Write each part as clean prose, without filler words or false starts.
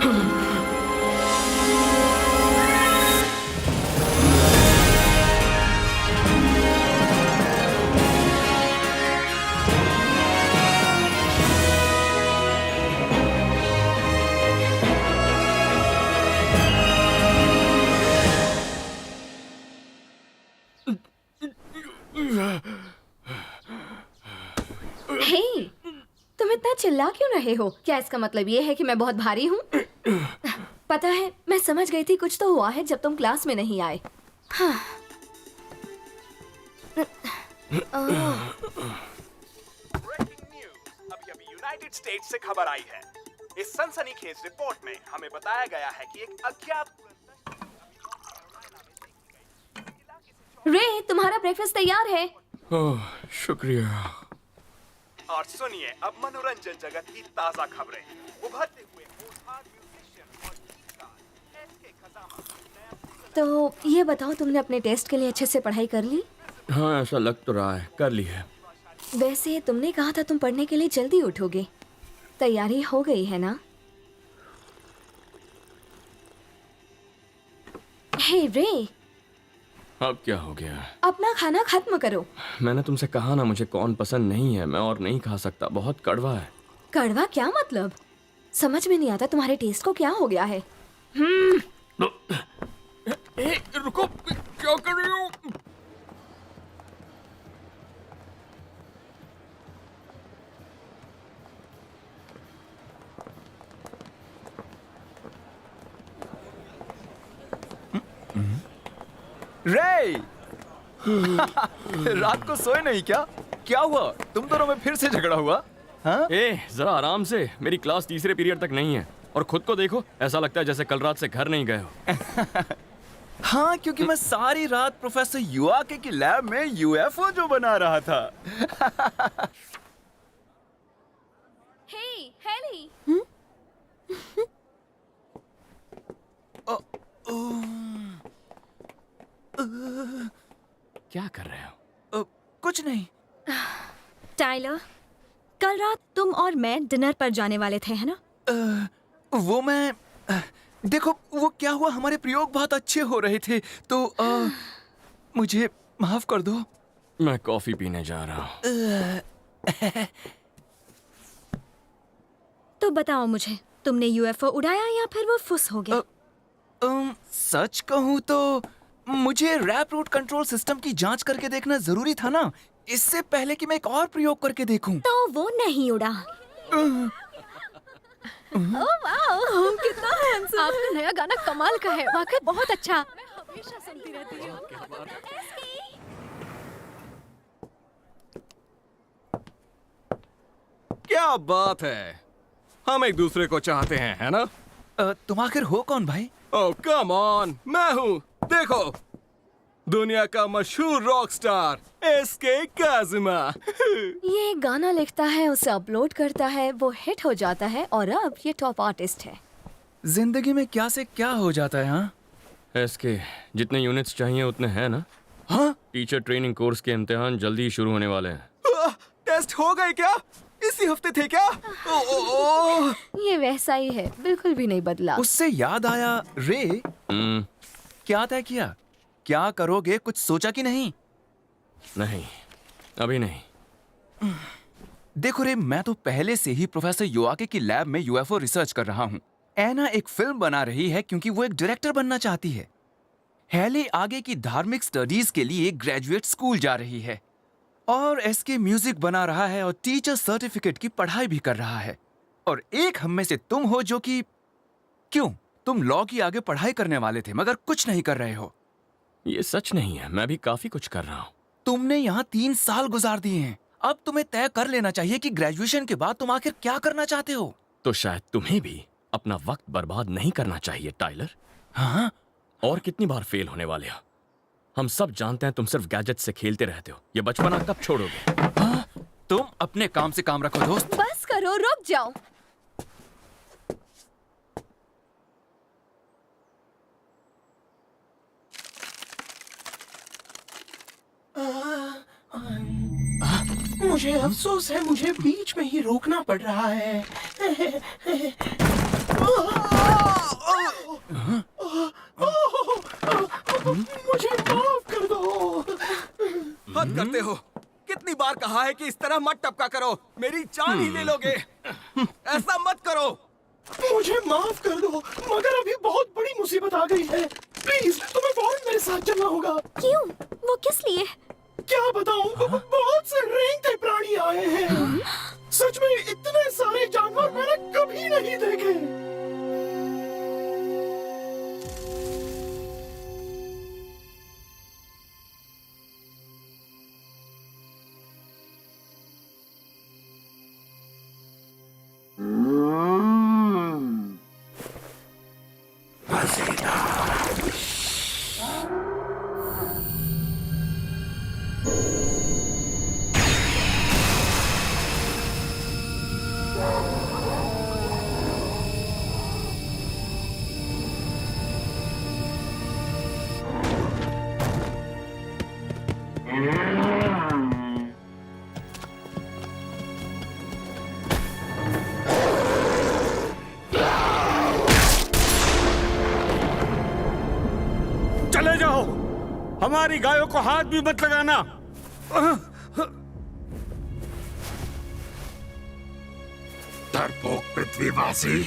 हे, तुम इतना चिल्ला क्यों रहे हो? क्या इसका मतलब ये है कि मैं बहुत भारी हूँ? पता है, मैं समझ गई थी कुछ तो हुआ है जब तुम क्लास में नहीं आए। हाँ। अभी यूनाइटेड स्टेट्स से खबर आई है। इस सनसनीखेज रिपोर्ट में हमें बताया गया है कि एक अज्ञात रे, तुम्हारा ब्रेकफास्ट तैयार है। ओह, शुक्रिया। और सुनिए अब मनोरंजन जगत की ताजा खबरें। उभरते हुए होनहार म्यूजिशियन और गीतकार एसके खजामा। तो ये बताओ, तुमने अपने टेस्ट के लिए अच्छे से पढ़ाई कर ली? हाँ, ऐसा लग तो रहा है, कर ली है। वैसे तुमने कहा था तुम पढ़ने के लिए जल्दी उठोगे। तैयारी हो गई है ना? हे रे, अब क्या हो गया? अपना खाना खत्म करो। मैंने तुमसे कहा ना, मुझे कॉर्न पसंद नहीं है, मैं और नहीं खा सकता, बहुत कड़वा है। कड़वा क्या मतलब? समझ में नहीं आता तुम्हारे टेस्ट को क्या हो गया है। रुको, क्या कर रही हो? रे रात को सोए नहीं क्या? क्या हुआ? तुम दोनों में फिर से झगड़ा हुआ? हाँ? जरा आराम से, मेरी क्लास तीसरे पीरियड तक नहीं है और खुद को देखो, ऐसा लगता है जैसे कल रात से घर नहीं गए हो। हाँ, क्योंकि मैं सारी रात प्रोफेसर युआके की लैब में यूएफओ जो बना रहा था। हे, हेली। क्या कर रहे हो? कुछ नहीं। टाइलर, कल रात तुम और मैं डिनर पर जाने वाले थे, है ना? वो मैं देखो, वो क्या हुआ, हमारे प्रयोग बहुत अच्छे हो रहे थे, तो मुझे माफ कर दो। मैं कॉफी पीने जा रहा हूँ। तो बताओ मुझे, तुमने यूएफओ उड़ाया या फिर वो फुस हो गया? सच कहूँ तो मुझे रैप रूट कंट्रोल सिस्टम की जांच करके देखना जरूरी था ना, इससे पहले कि मैं एक और प्रयोग करके देखूं। तो वो नहीं उड़ा। ओह वाओ, कितना हैंडसम। आपका नया गाना कमाल का है, वाकई बहुत अच्छा। मैं हमेशा सुनती रहती हूँ। क्या बात है, हम एक दूसरे को चाहते हैं, है ना? तुम आखिर हो कौन भाई? ओह कम ऑन, मैं हूँ, देखो, दुनिया का मशहूर रॉक स्टार एसके काजिमा। ये गाना लिखता है, उसे अपलोड करता है, वो हिट हो जाता है और अब ये टॉप आर्टिस्ट है। जिंदगी में क्या से क्या हो जाता है। हाँ, एसके, जितने यूनिट्स चाहिए उतने हैं ना? हाँ? टीचर ट्रेनिंग कोर्स के इम्तिहान जल्दी ही शुरू होने वाले हैं। टेस्ट हो गए क्या? इसी हफ्ते थे क्या? ये वैसा ही है, बिल्कुल भी नहीं बदला। उससे याद आया, रे क्या तय किया? क्या करोगे, कुछ सोचा कि नहीं? नहीं, अभी नहीं। देखो रे, मैं तो पहले से ही प्रोफेसर युआके की लैब में यूएफओ रिसर्च कर रहा हूँ। एना एक फिल्म बना रही है क्योंकि वो एक डायरेक्टर बनना चाहती है। हेली आगे की धार्मिक स्टडीज के लिए ग्रेजुएट स्कूल जा रही है और एसके म्यूजिक बना रहा है और टीचर सर्टिफिकेट की पढ़ाई भी कर रहा है। और एक हम में से तुम हो जो कि क्यों, तुम लॉ की आगे पढ़ाई करने वाले थे मगर कुछ नहीं कर रहे हो। ये सच नहीं है, मैं भी काफी कुछ कर रहा हूँ। तुमने यहाँ 3 साल गुजार दिए हैं, अब तुम्हें तय कर लेना चाहिए कि ग्रेजुएशन के बाद तुम आखिर क्या करना चाहते हो। तो शायद तुम्हें भी अपना वक्त बर्बाद नहीं करना चाहिए टाइलर। हाँ? और कितनी बार फेल होने वाले हो? हम सब जानते हैं तुम सिर्फ गैजेट से खेलते रहते हो, ये बचपना कब छोड़ोगे? हाँ? तुम अपने काम से काम रखो दोस्त। बस करो, रुक जाओ। मुझे अफसोस है, मुझे बीच में ही रोकना पड़ रहा है। मुझे माफ कर दो। हद करते हो। कितनी बार कहा है कि इस तरह मत टपका करो, मेरी जान ही ले लोगे। ऐसा मत करो। मुझे माफ कर दो, मगर अभी बहुत बड़ी मुसीबत आ गई है। प्लीज तुम्हें फौरन मेरे साथ चलना होगा। क्यों? वो किस लिए? क्या बताऊं, बहुत से रेंगते प्राणी आए हैं। सच में इतने सारे जानवर मैंने कभी नहीं देखे। चले जाओ, हमारी गायों को हाथ भी मत लगाना। डरपोक पृथ्वीवासी,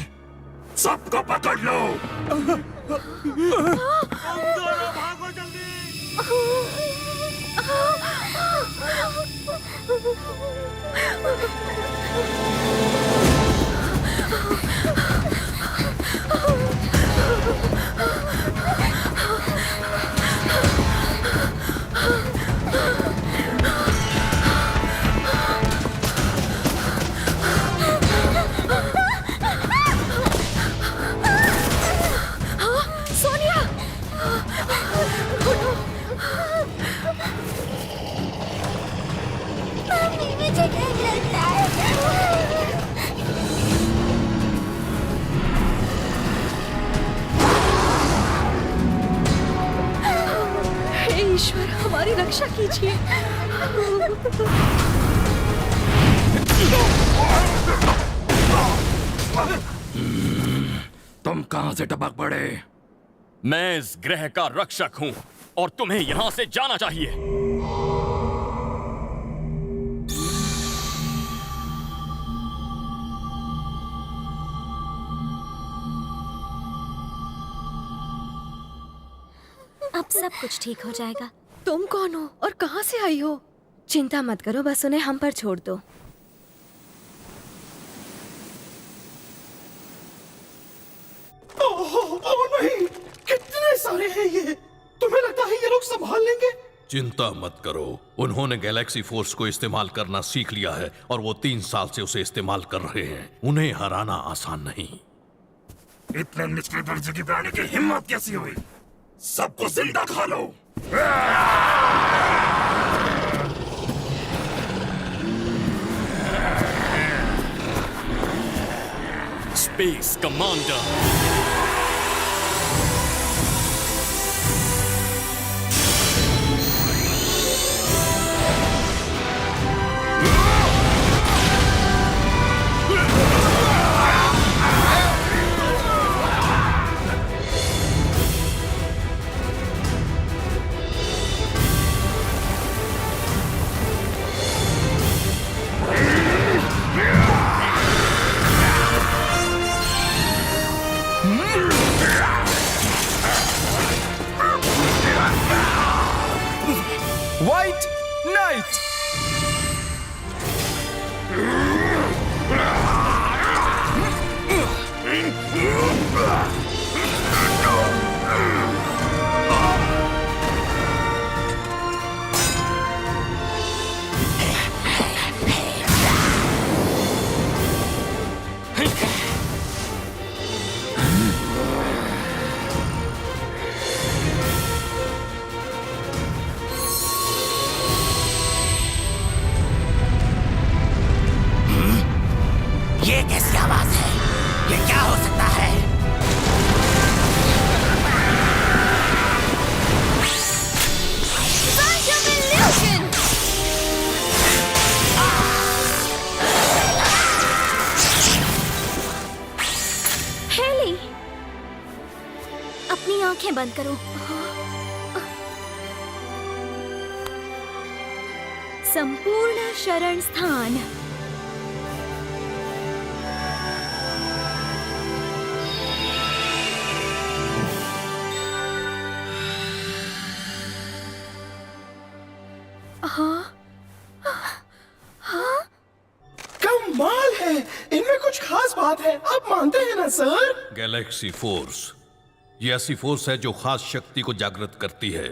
सबको पकड़ लो। दोनों भागो जल्दी। सोनिया! मम्मी, मुझे डर लगता है। हे ईश्वर, हमारी रक्षा कीजिए। तुम कहां से टपक पड़े? मैं इस ग्रह का रक्षक हूं और तुम्हें यहां से जाना चाहिए। अब सब कुछ ठीक हो जाएगा। तुम कौन हो और कहाँ से आई हो? चिंता मत करो, बस उन्हें हम पर छोड़ दो। ओह नहीं, कितने सारे हैं ये। तुम्हें लगता है ये लोग संभाल लेंगे? चिंता मत करो, उन्होंने गैलेक्सी फोर्स को इस्तेमाल करना सीख लिया है और वो 3 साल से उसे इस्तेमाल कर रहे हैं। उन्हें हराना आसान नहीं। इतने निचले दर्जे की प्राणी की हिम्मत कैसी हुई? सबको जिंदा खा लो। Space commander. White knight. ये कैसी आवाज है? ये क्या हो सकता है? हे आंखें बंद करो। संपूर्ण शरण स्थान। कमाल है, इनमें कुछ खास बात है, आप मानते हैं ना सर? गैलेक्सी फोर्स ये ऐसी फोर्स है जो खास शक्ति को जागृत करती है,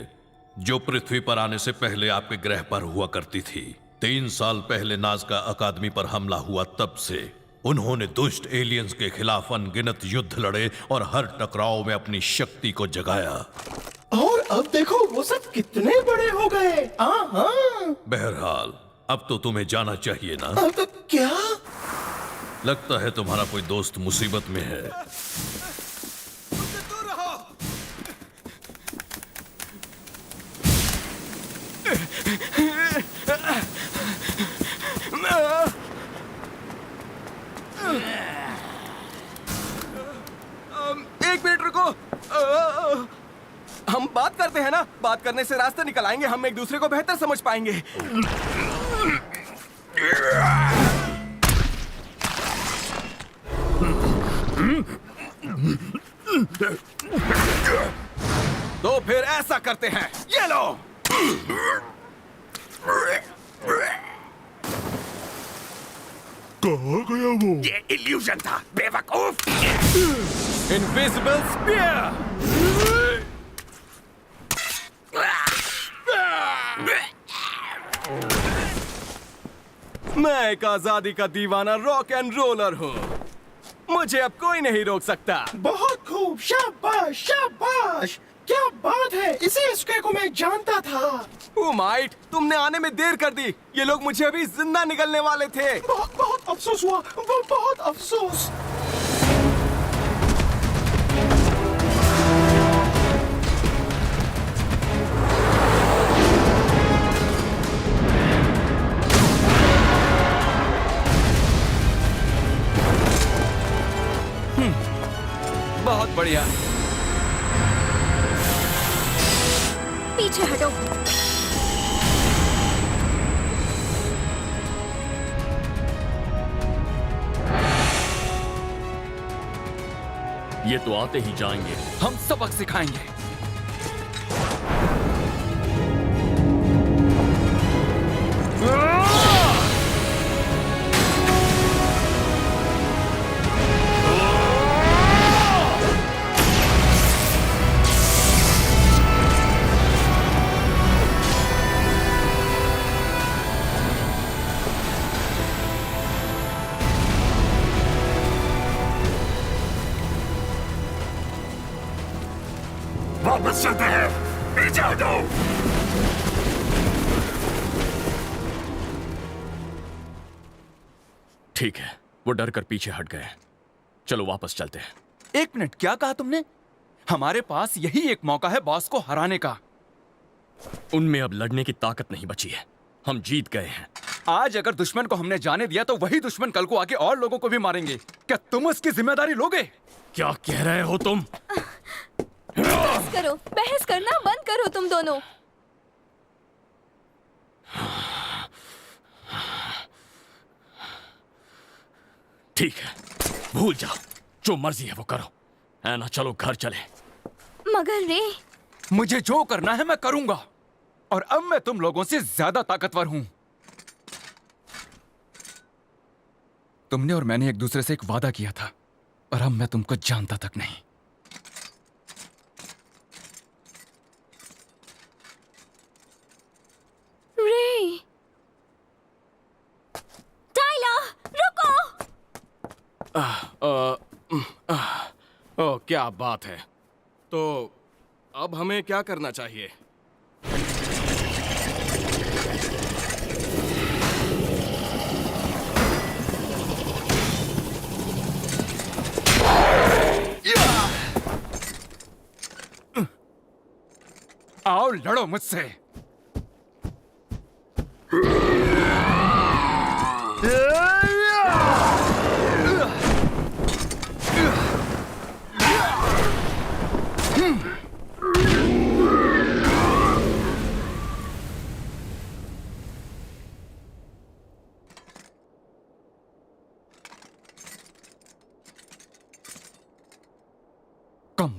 जो पृथ्वी पर आने से पहले आपके ग्रह पर हुआ करती थी। 3 साल पहले नाज़का अकादमी पर हमला हुआ, तब से उन्होंने दुष्ट एलियंस के खिलाफ अनगिनत युद्ध लड़े और हर टकराव में अपनी शक्ति को जगाया। और अब देखो वो सब कितने बड़े हो गए। हाँ। बहरहाल अब तो तुम्हें जाना चाहिए ना। अब तो क्या? लगता है तुम्हारा कोई दोस्त मुसीबत में है। दूर रहो। एक मिनट रुको। हम बात करते हैं ना, बात करने से रास्ते निकल आएंगे, हम एक दूसरे को बेहतर समझ पाएंगे। तो फिर ऐसा करते हैं, ये लो। कहाँ गया वो? ये इल्यूजन था, बेवकूफ। Invisible spear. मैं एक आजादी का दीवाना रॉक एंड रोलर हूँ, मुझे अब कोई नहीं रोक सकता। बहुत खूब, शाबाश शाबाश, क्या बात है, इसी स्क्वे को मैं जानता था। ओ माइट, तुमने आने में देर कर दी, ये लोग मुझे अभी जिंदा निकलने वाले थे। बहुत बहुत अफसोस हुआ, वो बहुत अफसोस। बहुत बढ़िया। पीछे हटो। ये तो आते ही जाएंगे। हम सबक सिखाएंगे। वापस चलते हैं, पीछे हटो। ठीक है, वो डर कर पीछे हट गए। चलो वापस चलते हैं। 1 मिनट, क्या कहा तुमने? हमारे पास यही एक मौका है बॉस को हराने का। उनमें अब लड़ने की ताकत नहीं बची है, हम जीत गए हैं। आज अगर दुश्मन को हमने जाने दिया तो वही दुश्मन कल को आके और लोगों को भी मारेंगे। क्या तुम उसकी जिम्मेदारी लोगे? क्या कह रहे हो तुम? बहस करो, बहस करना बंद करो तुम दोनों। ठीक है, भूल जाओ, जो मर्जी है वो करो। है ना, चलो घर चले। मगर रे, मुझे जो करना है मैं करूंगा, और अब मैं तुम लोगों से ज्यादा ताकतवर हूं। तुमने और मैंने एक दूसरे से एक वादा किया था, और अब मैं तुमको जानता तक नहीं। रे, टाइलर, रुको। ओ, क्या बात है। तो अब हमें क्या करना चाहिए? आओ लड़ो मुझसे।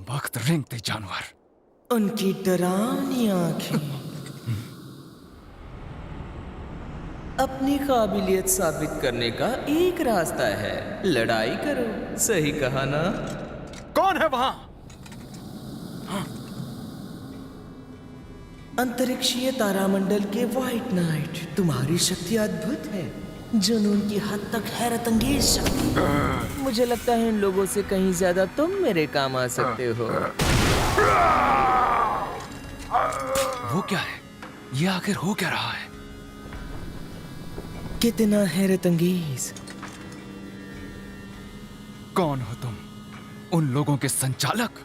वक्त रेंगते जानवर। उनकी डरावनी आंखें अपनी काबिलियत साबित करने का एक रास्ता है, लड़ाई करो। सही कहा ना? कौन है वहां? अंतरिक्षीय तारामंडल के व्हाइट नाइट, तुम्हारी शक्ति अद्भुत है, जुनून की हद तक हैरत अंगेज शक्ति। मुझे लगता है इन लोगों से कहीं ज्यादा तुम मेरे काम आ सकते हो। वो क्या है? ये आखिर हो क्या रहा है? कितना हैरत अंगेज। कौन हो तुम? उन लोगों के संचालक?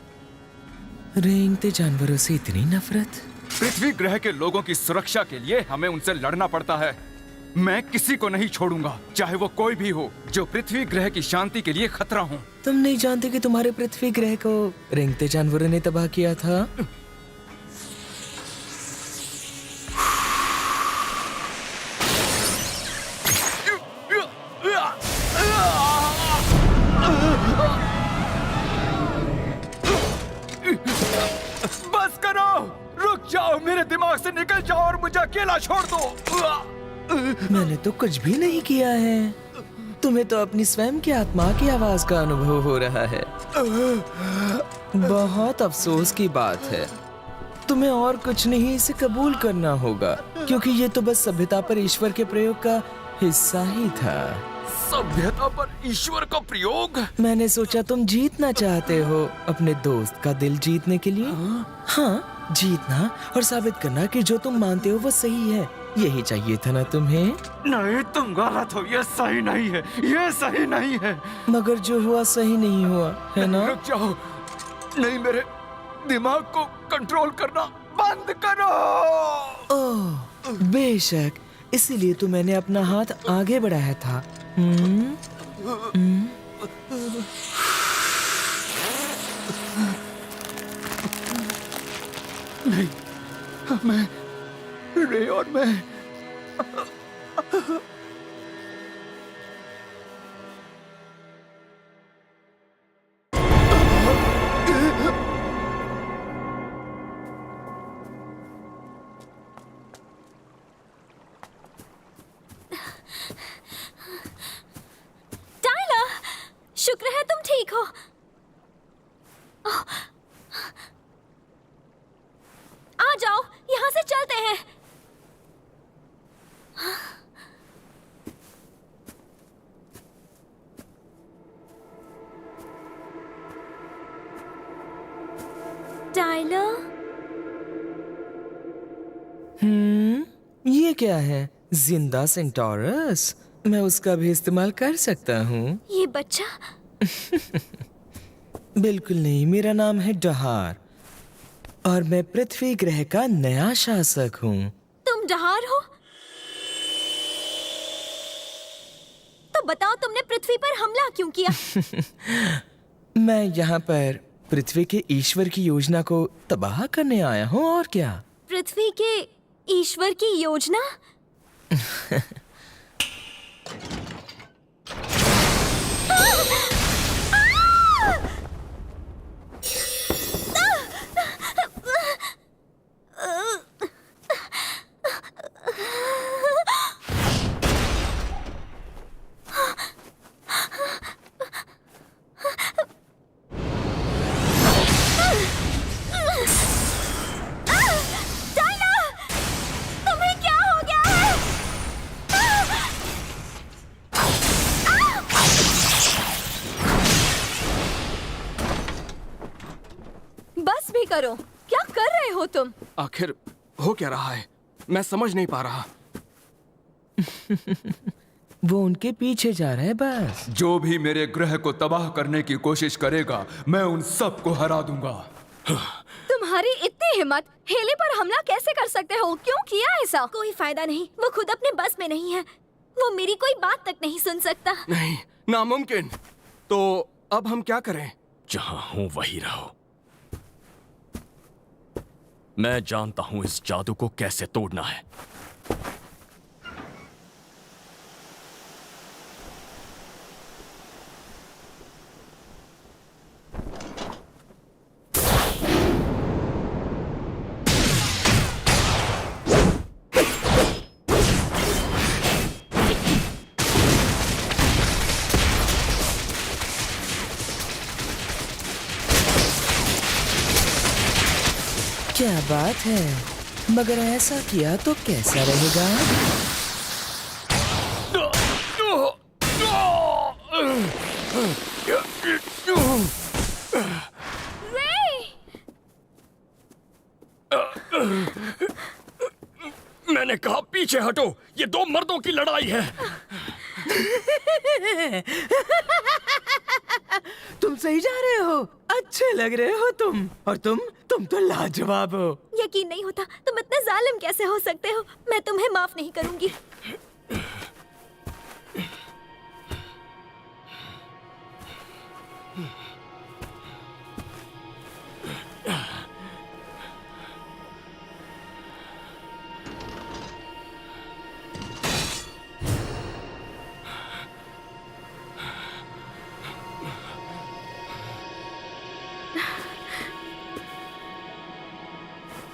रेंगते जानवरों से इतनी नफरत? पृथ्वी ग्रह के लोगों की सुरक्षा के लिए हमें उनसे लड़ना पड़ता है। मैं किसी को नहीं छोड़ूंगा, चाहे वो कोई भी हो, जो पृथ्वी ग्रह की शांति के लिए खतरा हो। तुम नहीं जानते कि तुम्हारे पृथ्वी ग्रह को रेंगते जानवरों ने तबाह किया था? बस करो, रुक जाओ, मेरे दिमाग से निकल जाओ और मुझे अकेला छोड़ दो। मैंने तो कुछ भी नहीं किया है। तुम्हें तो अपनी स्वयं की आत्मा की आवाज का अनुभव हो रहा है। बहुत अफसोस की बात है। तुम्हें और कुछ नहीं, इसे कबूल करना होगा, क्योंकि ये तो बस सभ्यता पर ईश्वर के प्रयोग का हिस्सा ही था। सभ्यता पर ईश्वर का प्रयोग? मैंने सोचा तुम जीतना चाहते हो अपने दोस्त का दिल जीतने के लिए। हाँ, जीतना और साबित करना कि जो तुम मानते हो वो सही है। यही चाहिए था ना तुम्हें? नहीं, तुम गलत हो, ये सही नहीं है, ये सही नहीं है। मगर जो हुआ सही नहीं हुआ, है ना? रुक जाओ, नहीं, मेरे दिमाग को कंट्रोल करना बंद करो। ओह, बेशक, इसीलिए तो मैंने अपना हाथ आगे बढ़ाया था। नहीं, मैं, रे और मैं टाइलर, शुक्र है तुम ठीक हो। आ जाओ, यहाँ से चलते हैं। टाइलर, ये क्या है? जिंदा सेंटोरस? मैं उसका भी इस्तेमाल कर सकता हूँ। ये बच्चा? बिल्कुल नहीं, मेरा नाम है डहार और मैं पृथ्वी ग्रह का नया शासक हूँ। तुम डहार हो? तो बताओ, तुमने पृथ्वी पर हमला क्यों किया? मैं यहाँ पर पृथ्वी के ईश्वर की योजना को तबाह करने आया हूँ, और क्या? पृथ्वी के ईश्वर की योजना? बस भी करो, क्या कर रहे हो तुम? आखिर हो क्या रहा है? मैं समझ नहीं पा रहा। वो उनके पीछे जा रहा है बस। जो भी मेरे ग्रह को तबाह करने की कोशिश करेगा, मैं उन सबको हरा दूंगा। तुम्हारी इतनी हिम्मत, हेले पर हमला कैसे कर सकते हो? क्यों किया ऐसा? कोई फायदा नहीं, वो खुद अपने बस में नहीं है। वो मेरी कोई बात तक नहीं सुन सकता। नहीं, नामुमकिन। तो अब हम क्या करें? जहां हूं वहीं रहो। मैं जानता हूं इस जादू को कैसे तोड़ना है। क्या बात है, मगर ऐसा किया तो कैसा रहेगा? मैंने कहा पीछे हटो, ये दो मर्दों की लड़ाई है। तुम सही जा रहे हो, अच्छे लग रहे हो तुम। और तुम तो लाजवाब हो। यकीन नहीं होता, तुम इतने जालिम कैसे हो सकते हो। मैं तुम्हें माफ नहीं करूंगी।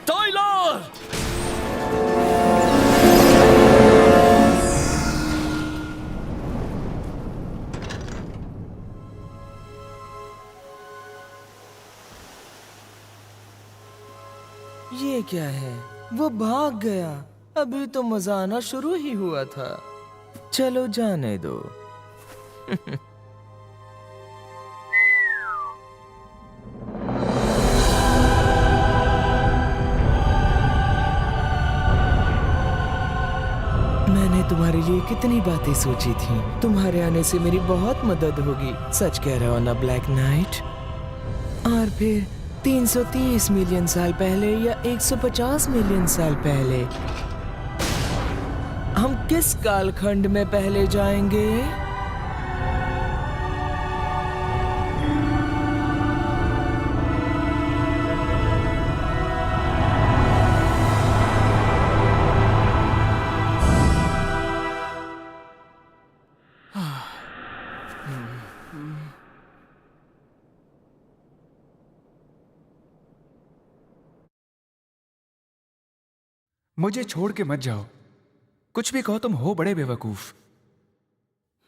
टाइलर! ये क्या है? वो भाग गया। अभी तो मजा आना शुरू ही हुआ था। चलो जाने दो। मैंने तुम्हारे लिए कितनी बातें सोची थी। तुम्हारे आने से मेरी बहुत मदद होगी। सच कह रहे हो ना ब्लैक नाइट? और फिर 330 मिलियन साल पहले या 150 मिलियन साल पहले हम किस कालखंड में पहले जाएंगे? मुझे छोड़ के मत जाओ। कुछ भी कहो, तुम हो बड़े बेवकूफ।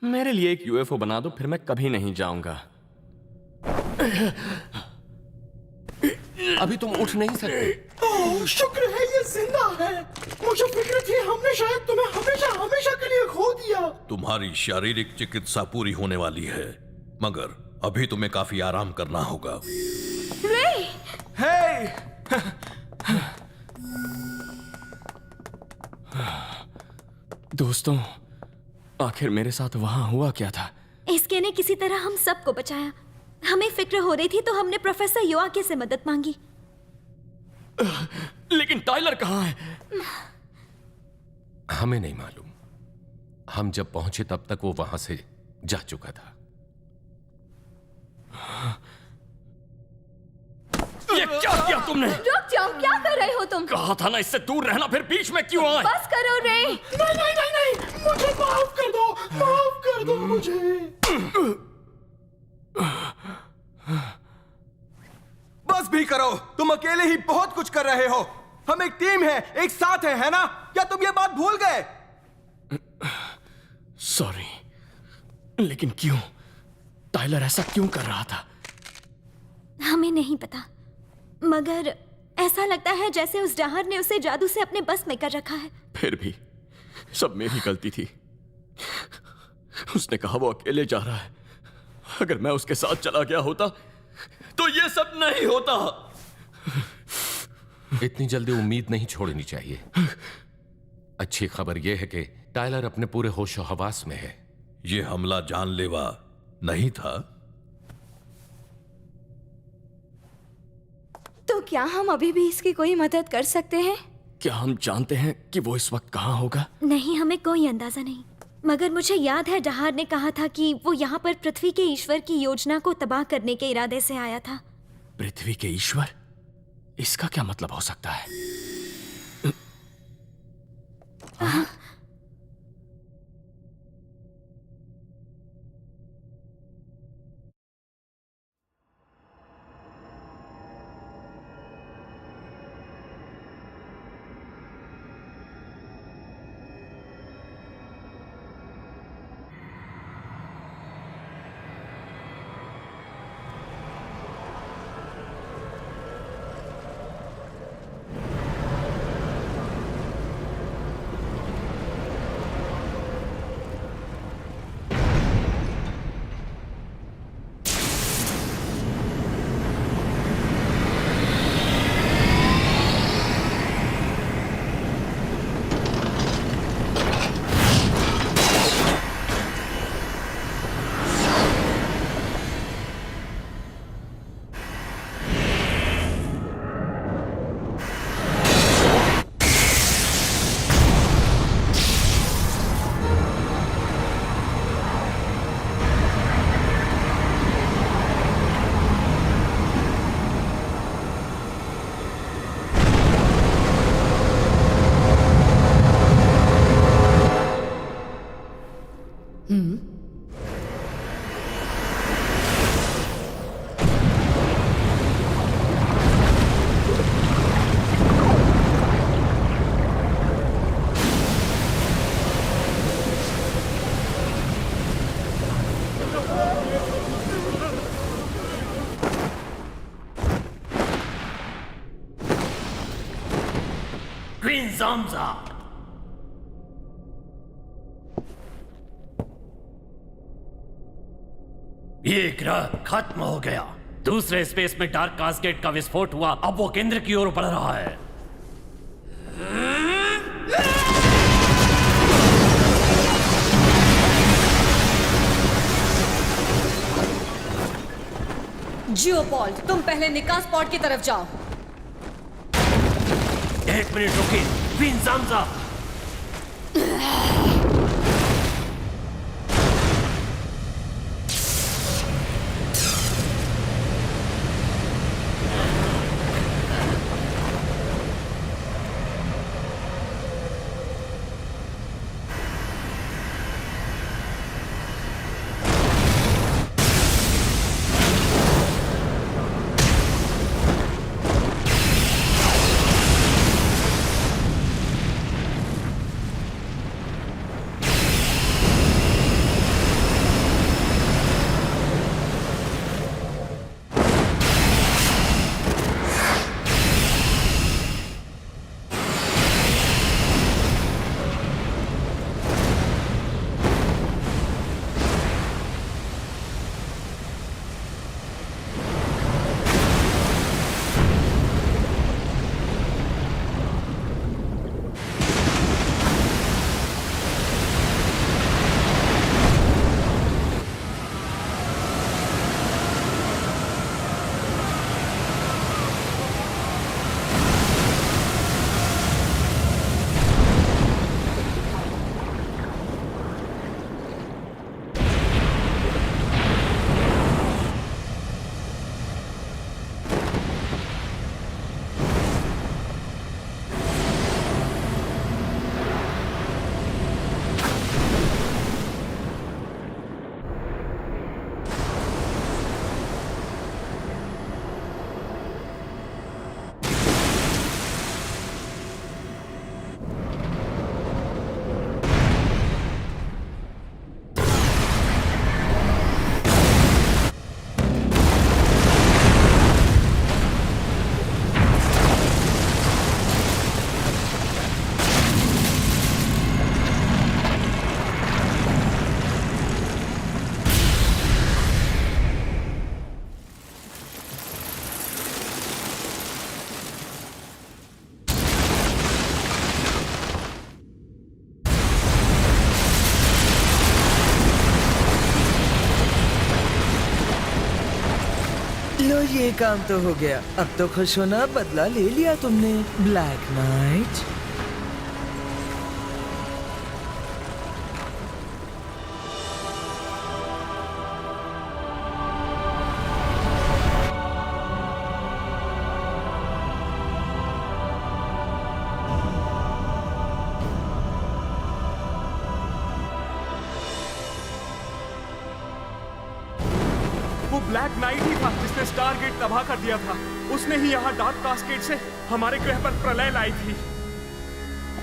मेरे लिए एक यूएफओ बना दो, फिर मैं कभी नहीं जाऊंगा। अभी तुम उठ नहीं सकते। ओह, शुक्र है ये जिंदा है। मुझे फिक्र थी हमने शायद तुम्हें हमेशा हमेशा के लिए खो दिया। तुम्हारी शारीरिक चिकित्सा पूरी होने वाली है, मगर अभी तुम्हें काफी आराम करना होगा। दोस्तों, आखिर मेरे साथ वहां हुआ क्या था? इसके ने किसी तरह हम सबको बचाया। हमें फिक्र हो रही थी तो हमने प्रोफेसर योआके से मदद मांगी। लेकिन टाइलर कहाँ है? हमें नहीं मालूम। हम जब पहुंचे तब तक वो वहां से जा चुका था। ये क्या किया तुमने? रुक जाओ, क्या कर रहे हो तुम? कहा था ना इससे दूर रहना, फिर बीच में क्यों आए? बस करो रे। नहीं नहीं नहीं नहीं, मुझे माफ कर दो, माफ कर दो मुझे। बस भी करो, तुम अकेले ही बहुत कुछ कर रहे हो। हम एक टीम है, एक साथ है ना? क्या तुम ये बात भूल गए? सॉरी, लेकिन क्यों? टाइलर ऐसा क्यों कर रहा था? हमें नहीं पता, मगर ऐसा लगता है जैसे उस डाहर ने उसे जादू से अपने बस में कर रखा है। फिर भी सब मेरी गलती थी। उसने कहा वो अकेले जा रहा है। अगर मैं उसके साथ चला गया होता तो ये सब नहीं होता। इतनी जल्दी उम्मीद नहीं छोड़नी चाहिए। अच्छी खबर यह है कि टाइलर अपने पूरे होशो हवास में है। ये हमला जानलेवा नहीं था। तो क्या हम अभी भी इसकी कोई मदद कर सकते हैं? क्या हम जानते हैं कि वो इस वक्त कहाँ होगा? नहीं, हमें कोई अंदाजा नहीं। मगर मुझे याद है डहार ने कहा था कि वो यहाँ पर पृथ्वी के ईश्वर की योजना को तबाह करने के इरादे से आया था। पृथ्वी के ईश्वर? इसका क्या मतलब हो सकता है? ज़ामज़ा। ये ग्रह खत्म हो गया। दूसरे स्पेस में डार्क कास्केड का विस्फोट हुआ, अब वो केंद्र की ओर बढ़ रहा है। जियोबॉल्ट, तुम पहले निकास पॉड की तरफ जाओ। 1 मिनट रुकिए, क्वीन ज़ामज़ा। लो, ये काम तो हो गया। अब तो खुश होना, बदला ले लिया तुमने, ब्लैक नाइट। वो ब्लैक नाइट ही था जिसने स्टारगेट तबाह कर दिया था। उसने ही यहाँ डार्क कास्केड से हमारे ग्रह पर प्रलय लाई थी।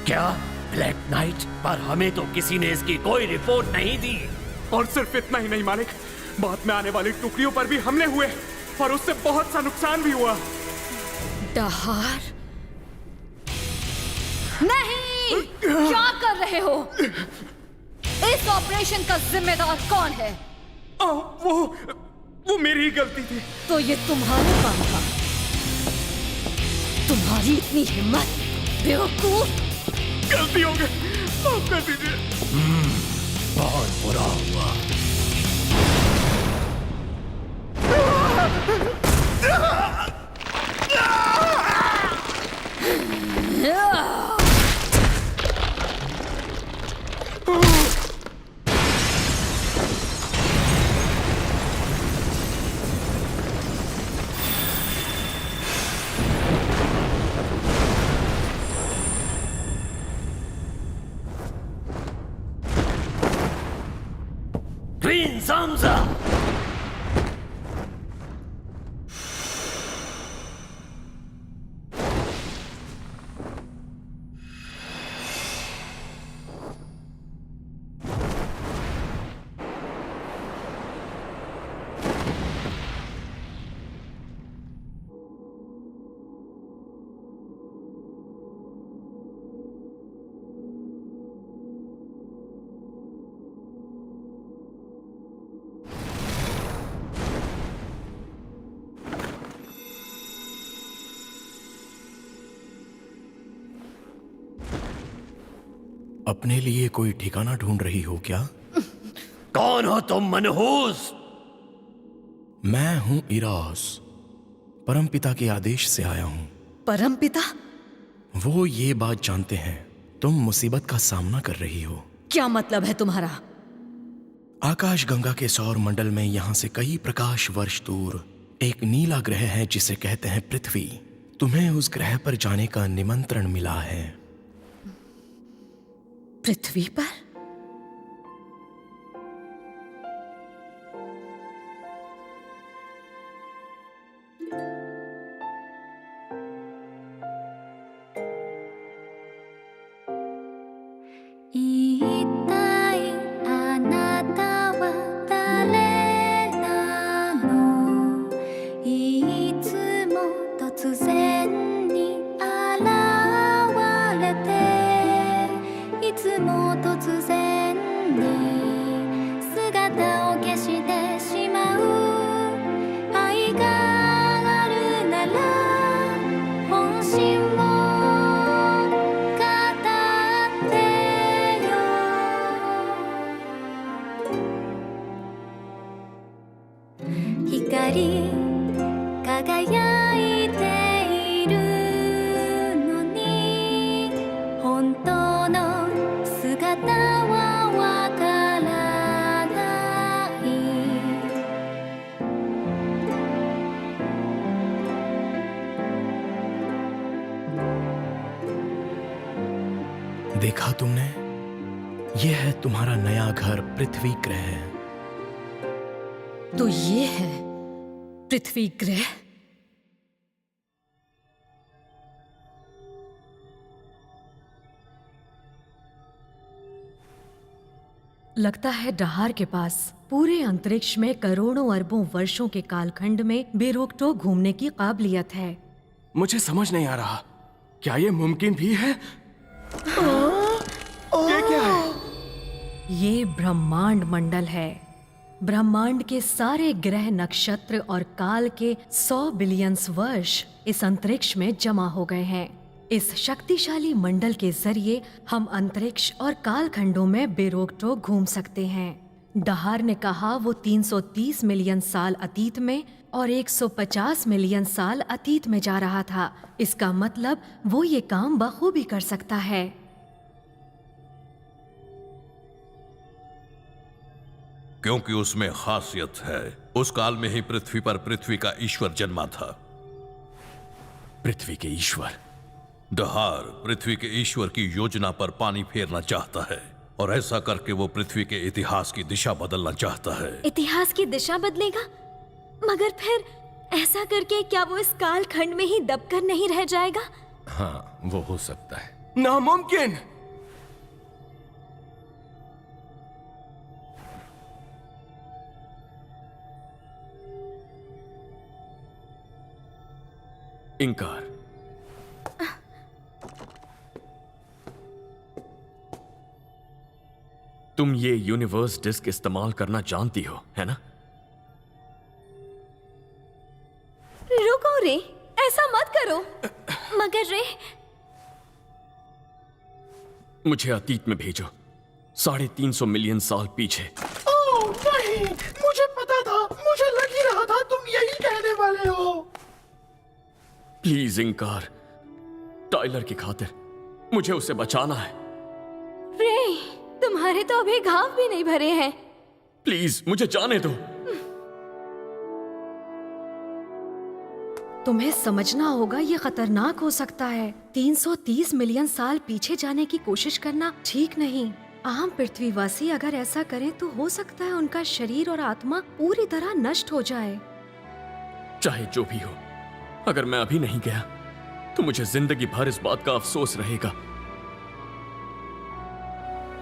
क्या ब्लैक नाइट? पर हमें तो किसी ने इसकी कोई रिपोर्ट नहीं दी। और सिर्फ इतना ही नहीं मालिक, बाद में आने वाली टुकड़ियों पर भी हमले हुए और उससे बहुत सा नुकसान भी हुआ। दहार, नहीं, क्या कर रहे हो? इस ऑपरेशन का जिम्मेदार कौन है? वो मेरी ही गलती थी। तो ये तुम्हारा काम था? तुम्हारी इतनी हिम्मत, बेवकूफ! गलती हो गई, माफ कर दीजिए। बहुत बुरा हुआ। क्वीन ज़ामज़ा! अपने लिए कोई ठिकाना ढूंढ रही हो क्या? कौन हो तुम मनहूस? मैं हूं इरास, परमपिता के आदेश से आया हूं। परमपिता? वो ये बात जानते हैं तुम मुसीबत का सामना कर रही हो। क्या मतलब है तुम्हारा? आकाश गंगा के सौर मंडल में यहाँ से कई प्रकाश वर्ष दूर एक नीला ग्रह है जिसे कहते हैं पृथ्वी। तुम्हें उस ग्रह पर जाने का निमंत्रण मिला है। पृथ्वी पर? देखा तुमने? यह है तुम्हारा नया घर पृथ्वी ग्रह। तो ये है पृथ्वी ग्रह? लगता है डहार के पास पूरे अंतरिक्ष में करोड़ों अरबों वर्षों के कालखंड में बेरोक-टोक घूमने की काबिलियत है। मुझे समझ नहीं आ रहा, क्या ये मुमकिन भी है? ये क्या है? ये ब्रह्मांड मंडल है। ब्रह्मांड के सारे ग्रह, नक्षत्र और काल के 100 बिलियन वर्ष इस अंतरिक्ष में जमा हो गए हैं। इस शक्तिशाली मंडल के जरिए हम अंतरिक्ष और कालखंडों में बेरोक-टोक घूम सकते हैं। डहार ने कहा वो 330 मिलियन साल अतीत में और 150 मिलियन साल अतीत में जा रहा था। इसका मतलब वो ये काम बखूबी कर सकता है। क्योंकि उसमें खासियत है। उस काल में ही पृथ्वी पर पृथ्वी का ईश्वर जन्मा था। पृथ्वी के ईश्वर? डहार पृथ्वी के ईश्वर की योजना पर पानी फेरना चाहता है और ऐसा करके वो पृथ्वी के इतिहास की दिशा बदलना चाहता है। इतिहास की दिशा बदलेगा? मगर फिर ऐसा करके क्या वो इस काल खंड में ही दबकर नहीं रह जाएगा? हाँ, वो हो सकता है। नामुमकिन! इंकार। तुम ये यूनिवर्स डिस्क इस्तेमाल करना जानती हो, है ना? रुको रे, ऐसा मत करो। मगर रे, मुझे अतीत में भेजो, 350 मिलियन साल पीछे। ओह नहीं, मुझे पता था, मुझे लग ही रहा था तुम यही कहने वाले हो। प्लीज इंकार, टाइलर की खातिर मुझे उसे बचाना है। रे, तुम्हारे तो अभी घाव भी नहीं भरे हैं। प्लीज मुझे जाने दो। तुम्हें समझना होगा ये खतरनाक हो सकता है। 330 मिलियन साल पीछे जाने की कोशिश करना ठीक नहीं। आम पृथ्वीवासी अगर ऐसा करें तो हो सकता है उनका शरीर और आत्मा पूरी तरह नष्ट हो जाए। चाहे जो भी हो, अगर मैं अभी नहीं गया तो मुझे जिंदगी भर इस बात का अफसोस रहेगा।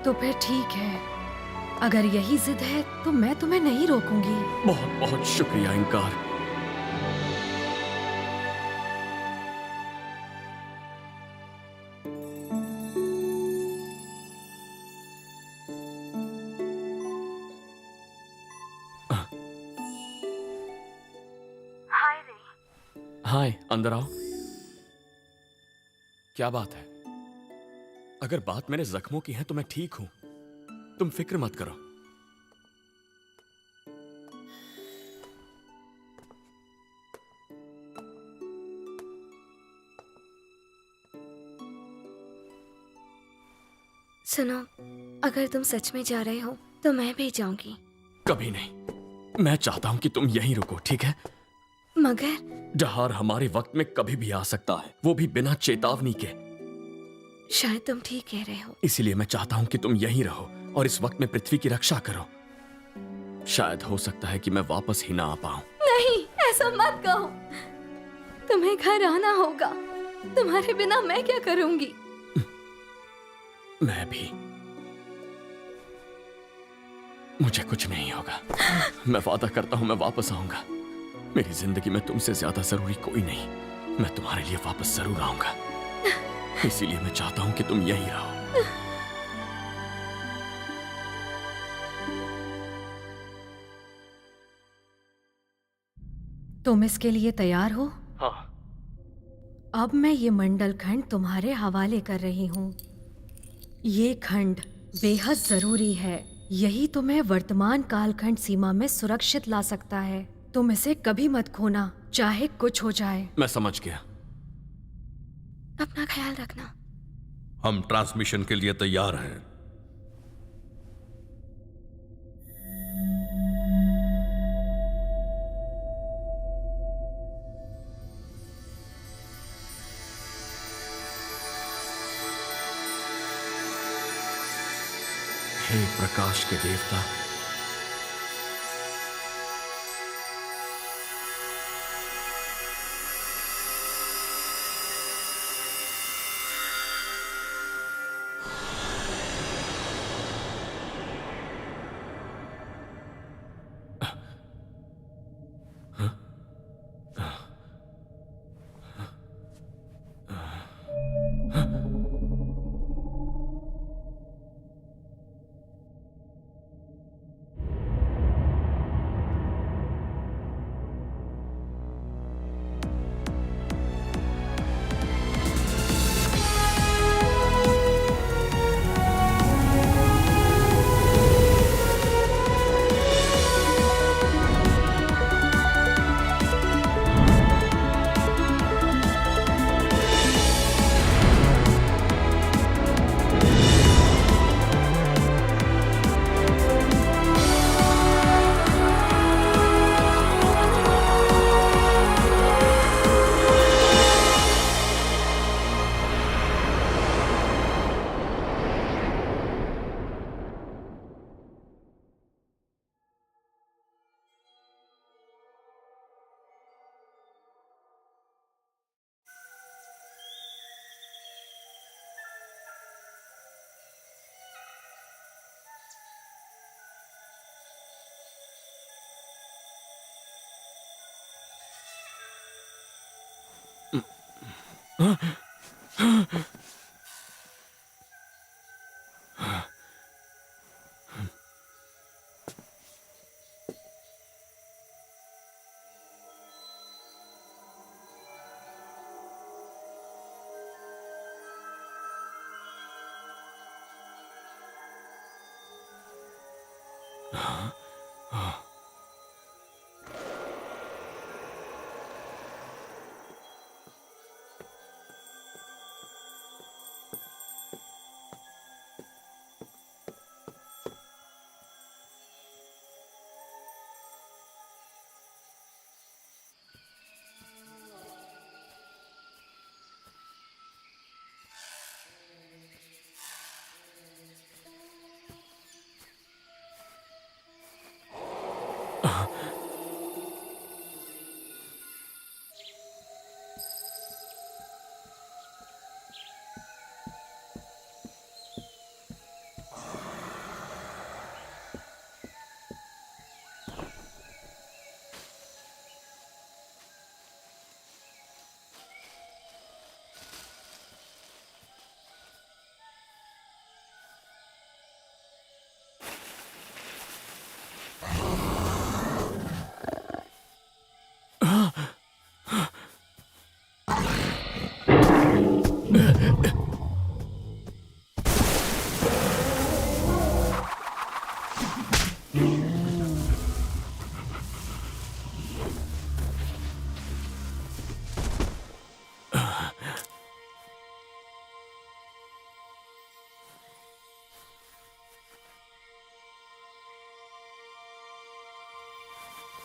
तो फिर ठीक है, अगर यही जिद है तो मैं तुम्हें नहीं रोकूंगी। बहुत बहुत शुक्रिया इंकार। हाय, अंदर आओ। क्या बात है? अगर बात मेरे जख्मों की है तो मैं ठीक हूं। तुम फिक्र मत करो। सुनो, अगर तुम सच में जा रहे हो तो मैं भी जाऊंगी। कभी नहीं। मैं चाहता हूं कि तुम यहीं रुको, ठीक है? मगर जहार हमारे वक्त में कभी भी आ सकता है, वो भी बिना चेतावनी के। शायद तुम ठीक कह रहे हो। इसीलिए मैं चाहता हूं कि तुम यहीं रहो और इस वक्त में पृथ्वी की रक्षा करो। शायद हो सकता है कि मैं वापस ही ना आ पाऊं। नहीं, ऐसा मत कहो। तुम्हें घर आना होगा। तुम्हारे बिना मैं क्या करूंगी? मैं भी। मुझे कुछ नहीं होगा। मैं वादा करता हूं मैं वापस आऊंगा। मेरी जिंदगी में तुमसे ज्यादा जरूरी कोई नहीं। मैं तुम्हारे लिए वापस जरूर आऊंगा। इसीलिए मैं चाहता हूं कि तुम यहीं रहो। तुम इसके लिए तैयार हो? हाँ। अब मैं ये मंडल खंड तुम्हारे हवाले कर रही हूँ। ये खंड बेहद जरूरी है। यही तुम्हें वर्तमान कालखंड सीमा में सुरक्षित ला सकता है। तुम इसे कभी मत खोना, चाहे कुछ हो जाए। मैं समझ गया। अपना ख्याल रखना। हम ट्रांसमिशन के लिए तैयार हैं। हे प्रकाश के देवता,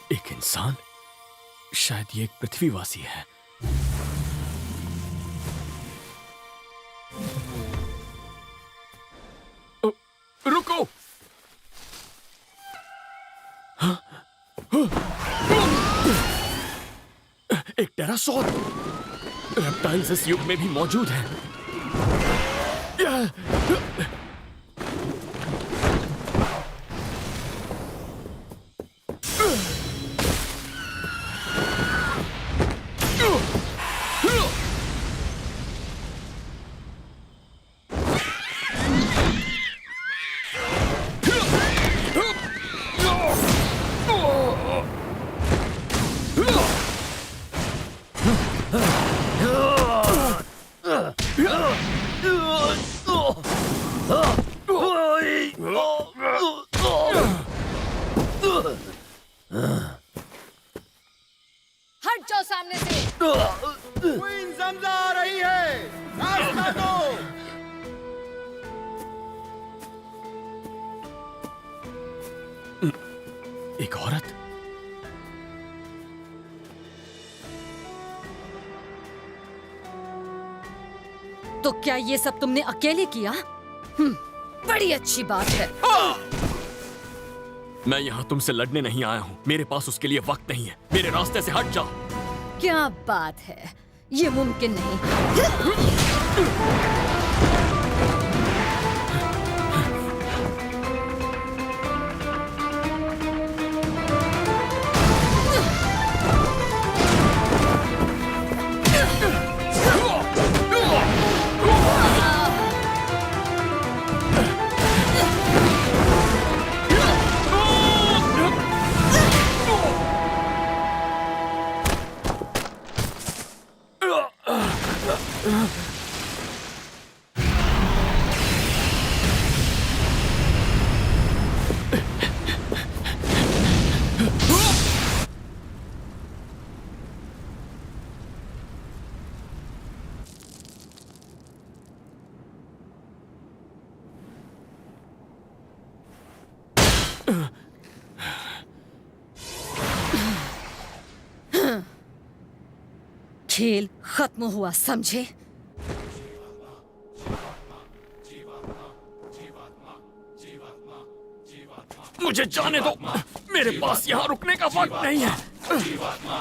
एक इंसान? शायद ये एक पृथ्वीवासी है। रुको! एक टेरासॉर रेप्टाइल्स इस युग में भी मौजूद हैं। हट जाओ सामने से। क्वीन ज़मज़ा आ रही है, रास्ता दो। एक औरत? तो क्या ये सब तुमने अकेले किया? बड़ी अच्छी बात है। मैं यहाँ तुमसे लड़ने नहीं आया हूँ। मेरे पास उसके लिए वक्त नहीं है। मेरे रास्ते से हट जाओ। क्या बात है, ये मुमकिन नहीं। खेल खत्म हुआ, समझे? मुझे जाने दो। मेरे पास यहाँ रुकने का वक्त नहीं है। जीवात्मा,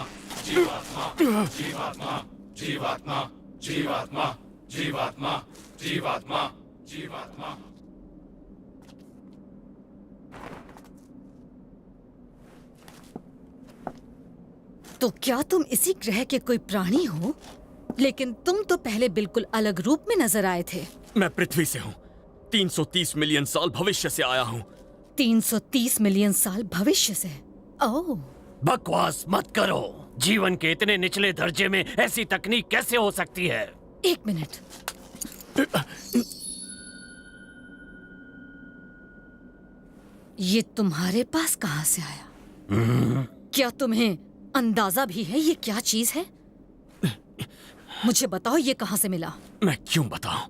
जीवात्मा, जीवात्मा, जीवात्मा, जीवात्मा, जीवात्मा, जीवात्मा, जीवात्मा। तो क्या तुम इसी ग्रह के कोई प्राणी हो? लेकिन तुम तो पहले बिल्कुल अलग रूप में नजर आए थे। मैं पृथ्वी से हूँ। 330 मिलियन साल भविष्य से आया हूँ। 330 मिलियन साल भविष्य से? ओह, बकवास मत करो। जीवन के इतने निचले दर्जे में ऐसी तकनीक कैसे हो सकती है? एक मिनट। ये तुम्हारे पास कहाँ से आया? क्या तुम्हें अंदाजा भी है ये क्या चीज है? मुझे बताओ ये कहाँ से मिला? मैं क्यों बताऊं?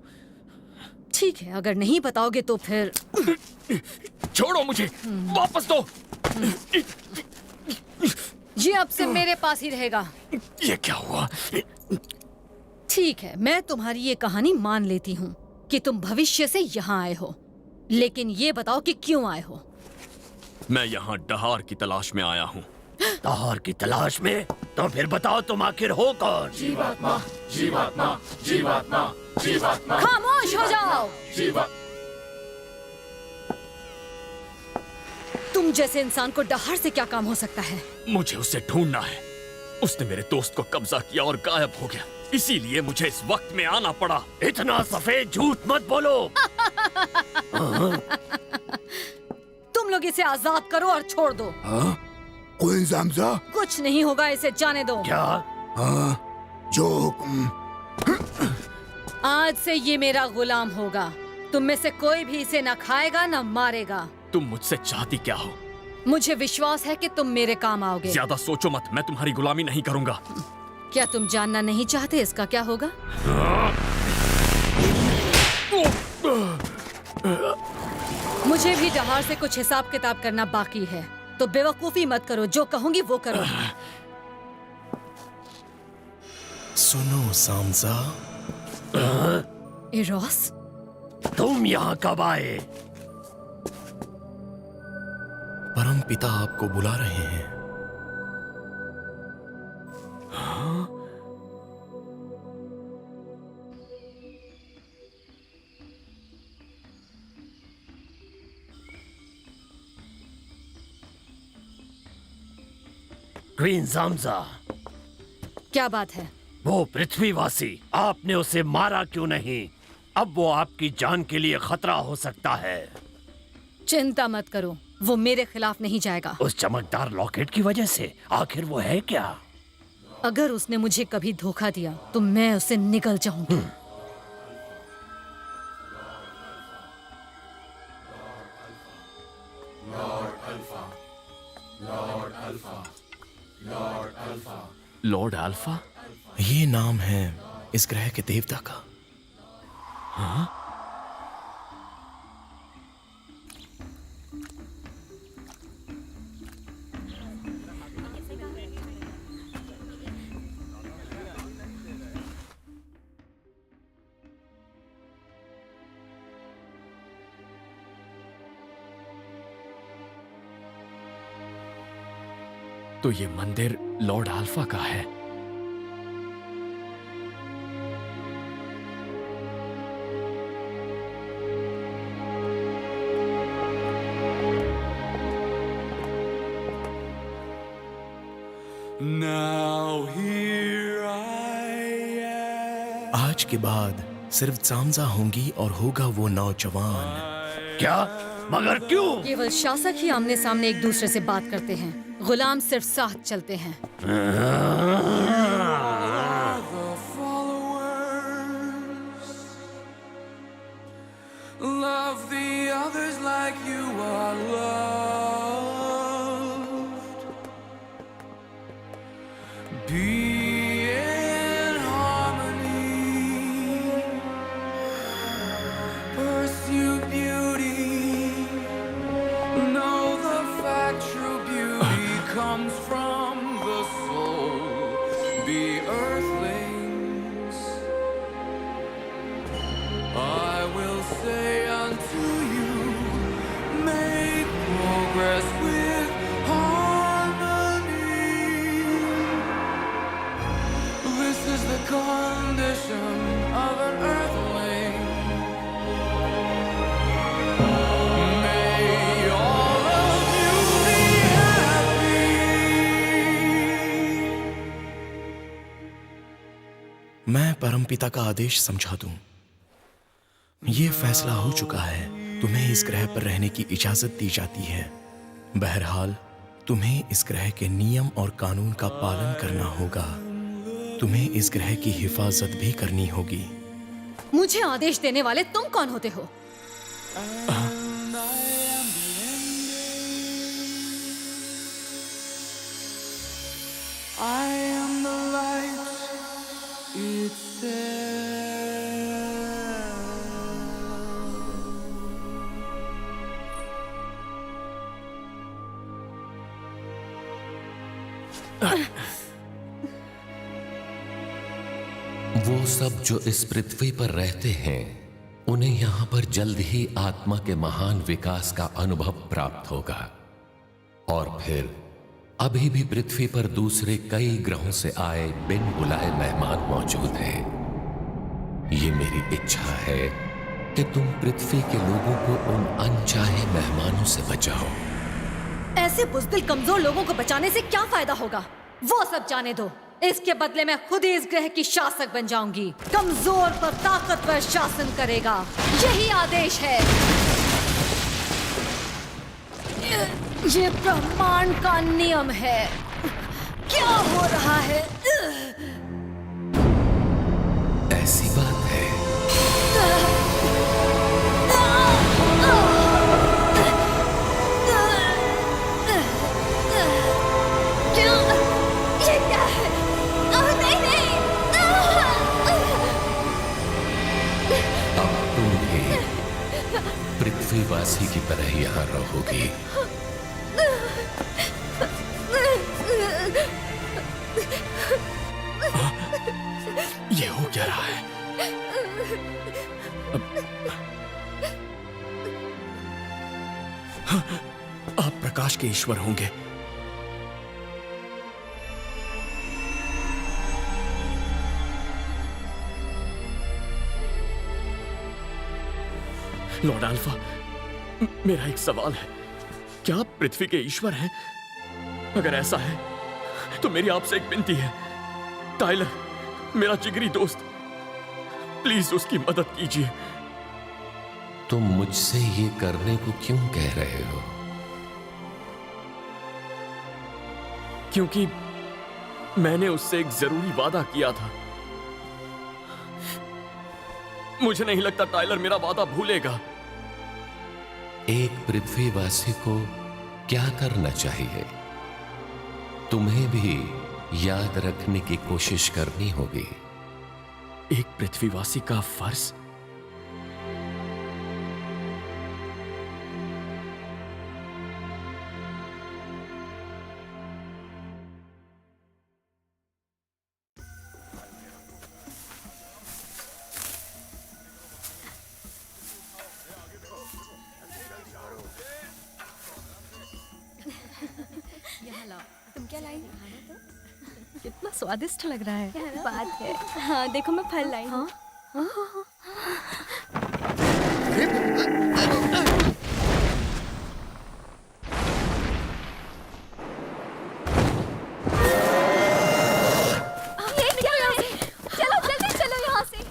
ठीक है, अगर नहीं बताओगे तो फिर छोड़ो मुझे, वापस दो। ये अब से मेरे पास ही रहेगा। ये क्या हुआ? ठीक है, मैं तुम्हारी ये कहानी मान लेती हूँ कि तुम भविष्य से यहाँ आए हो, लेकिन ये बताओ कि क्यों आए हो? मैं यहाँ डहार की तलाश में आया हूँ। डहार की तलाश में? तो फिर बताओ तुम आखिर हो कौन? जीवात्मा, जीवात्मा, जीवात्मा, जीवात्मा। खामोश हो जाओ। तुम जैसे इंसान को डहार से क्या काम हो सकता है? मुझे उसे ढूंढना है। उसने मेरे दोस्त को कब्जा किया और गायब हो गया, इसीलिए मुझे इस वक्त में आना पड़ा। इतना सफेद झूठ मत बोलो। तुम लोग इसे आजाद करो और छोड़ दो। क्वीन ज़मज़ा? कुछ नहीं होगा, इसे जाने दो। क्या? जो हुक्म। आज से ये मेरा गुलाम होगा। तुम में से कोई भी इसे न खाएगा न मारेगा। तुम मुझसे चाहती क्या हो? मुझे विश्वास है कि तुम मेरे काम आओगे। ज्यादा सोचो मत, मैं तुम्हारी गुलामी नहीं करूंगा। क्या तुम जानना नहीं चाहते इसका क्या होगा? मुझे भी डहार से कुछ हिसाब किताब करना बाकी है। तो बेवकूफी मत करो, जो कहूंगी वो करो। सुनो सांसा। एरोस, तुम यहाँ कब आए? परम पिता आपको बुला रहे हैं। क्वीन जामजा, क्या बात है? वो पृथ्वीवासी, आपने उसे मारा क्यों नहीं? अब वो आपकी जान के लिए खतरा हो सकता है। चिंता मत करो, वो मेरे खिलाफ नहीं जाएगा। उस चमकदार लॉकेट की वजह से? आखिर वो है क्या? अगर उसने मुझे कभी धोखा दिया तो मैं उसे निगल जाऊंगी। Lord alpha? ये नाम है इस ग्रह के देवता का। हाँ? तो ये मंदिर लॉर्ड अल्फा का है। आज के बाद सिर्फ जामजा होंगी और होगा वो नौजवान। क्या? मगर क्यों? केवल शासक ही आमने सामने एक दूसरे से बात करते हैं, गुलाम सिर्फ साथ चलते हैं। Love the others like you are loved. Be in harmony. Pursue beauty. Know the fact true beauty comes from the soul. Be earthlings. I will say unto you, make progress with harmony. This is the condition of an earthling. May all of you be happy. मैं परमपिता का आदेश समझा दूं। ये फैसला हो चुका है, तुम्हें इस ग्रह पर रहने की इजाजत दी जाती है। बहरहाल तुम्हें इस ग्रह के नियम और कानून का पालन करना होगा। तुम्हें इस ग्रह की हिफाजत भी करनी होगी। मुझे आदेश देने वाले तुम कौन होते हो? I am the light itself. वो सब जो इस पृथ्वी पर रहते हैं, उन्हें यहाँ पर जल्द ही आत्मा के महान विकास का अनुभव प्राप्त होगा। और फिर अभी भी पृथ्वी पर दूसरे कई ग्रहों से आए बिन बुलाए मेहमान मौजूद हैं। ये मेरी इच्छा है कि तुम पृथ्वी के लोगों को उन अनचाहे मेहमानों से बचाओ। ऐसे बुज़दिल कमजोर लोगों को बचाने से क्या फायदा होगा? वो सब जाने दो। इसके बदले मैं खुद ही इस ग्रह की शासक बन जाऊंगी। कमजोर पर ताकतवर शासन करेगा, यही आदेश है। ये ब्रह्मांड का नियम है। क्या हो रहा है? ऐसी बात है। पृथ्वीवासी की तरह यहाँ रहोगी। ये हो क्या रहा है? आप प्रकाश के ईश्वर होंगे। लॉर्ड अल्फा, मेरा एक सवाल है, क्या आप पृथ्वी के ईश्वर हैं? अगर ऐसा है तो मेरी आपसे एक विनती है, टाइलर मेरा जिगरी दोस्त, प्लीज उसकी मदद कीजिए। तुम मुझसे ये करने को क्यों कह रहे हो? क्योंकि मैंने उससे एक जरूरी वादा किया था। मुझे नहीं लगता टाइलर मेरा वादा भूलेगा। एक पृथ्वीवासी को क्या करना चाहिए? तुम्हें भी याद रखने की कोशिश करनी होगी। एक पृथ्वीवासी का फर्ज? तुम क्या लाई? कितना स्वादिष्ट लग रहा है। क्या बात है। हाँ देखो मैं फल लाई हूँ। चलो जल्दी चलो यहाँ से।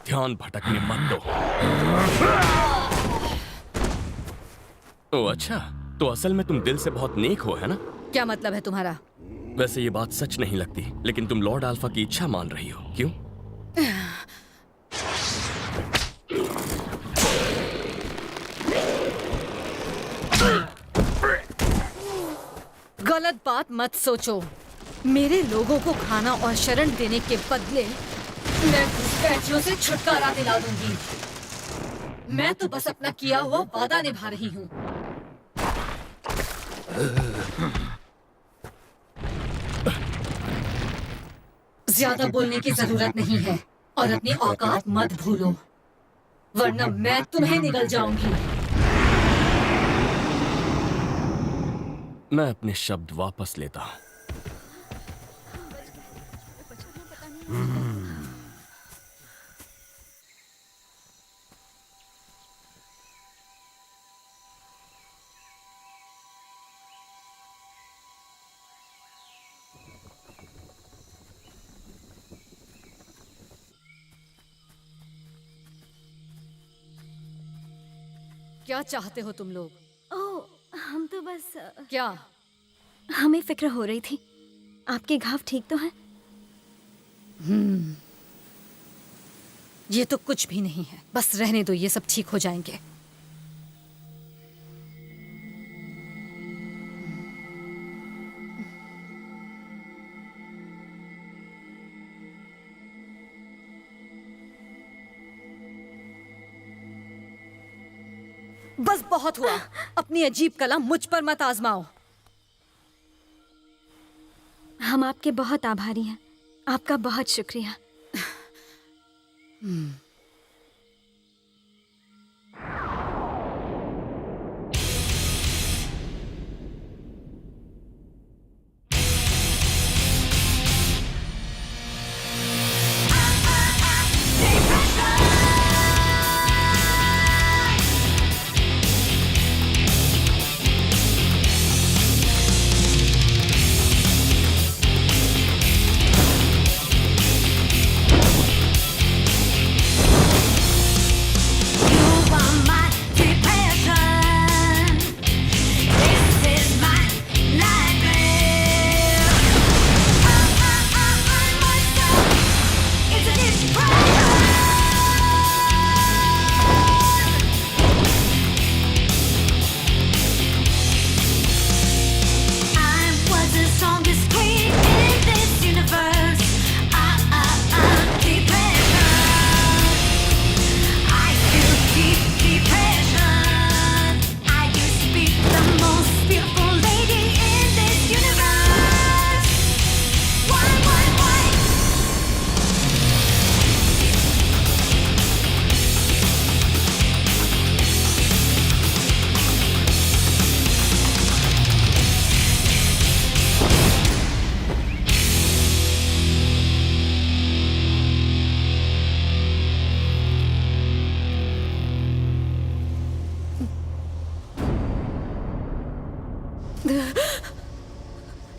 ध्यान भटकने मत दो। ओ अच्छा, तो असल में तुम दिल से बहुत नेक हो, है ना? क्या मतलब है तुम्हारा? वैसे ये बात सच नहीं लगती, लेकिन तुम लॉर्ड अल्फा की इच्छा मान रही हो, क्यों? गलत बात मत सोचो। मेरे लोगों को खाना और शरण देने के बदले मैं घुसपैठियों से छुटकारा दिला दूंगी। मैं तो बस अपना किया हुआ वादा निभा रही हूँ। ज्यादा बोलने की जरूरत नहीं है और अपनी औकात मत भूलो, वरना मैं तुम्हें निगल जाऊंगी। मैं अपने शब्द वापस लेता हूं। क्या चाहते हो तुम लोग? ओह हम तो बस क्या? हमें फिक्र हो रही थी, आपके घाव ठीक तो हैं? ये तो कुछ भी नहीं है, बस रहने दो, ये सब ठीक हो जाएंगे। बस बहुत हुआ, अपनी अजीब कला मुझ पर मत आजमाओ। हम आपके बहुत आभारी हैं, आपका बहुत शुक्रिया।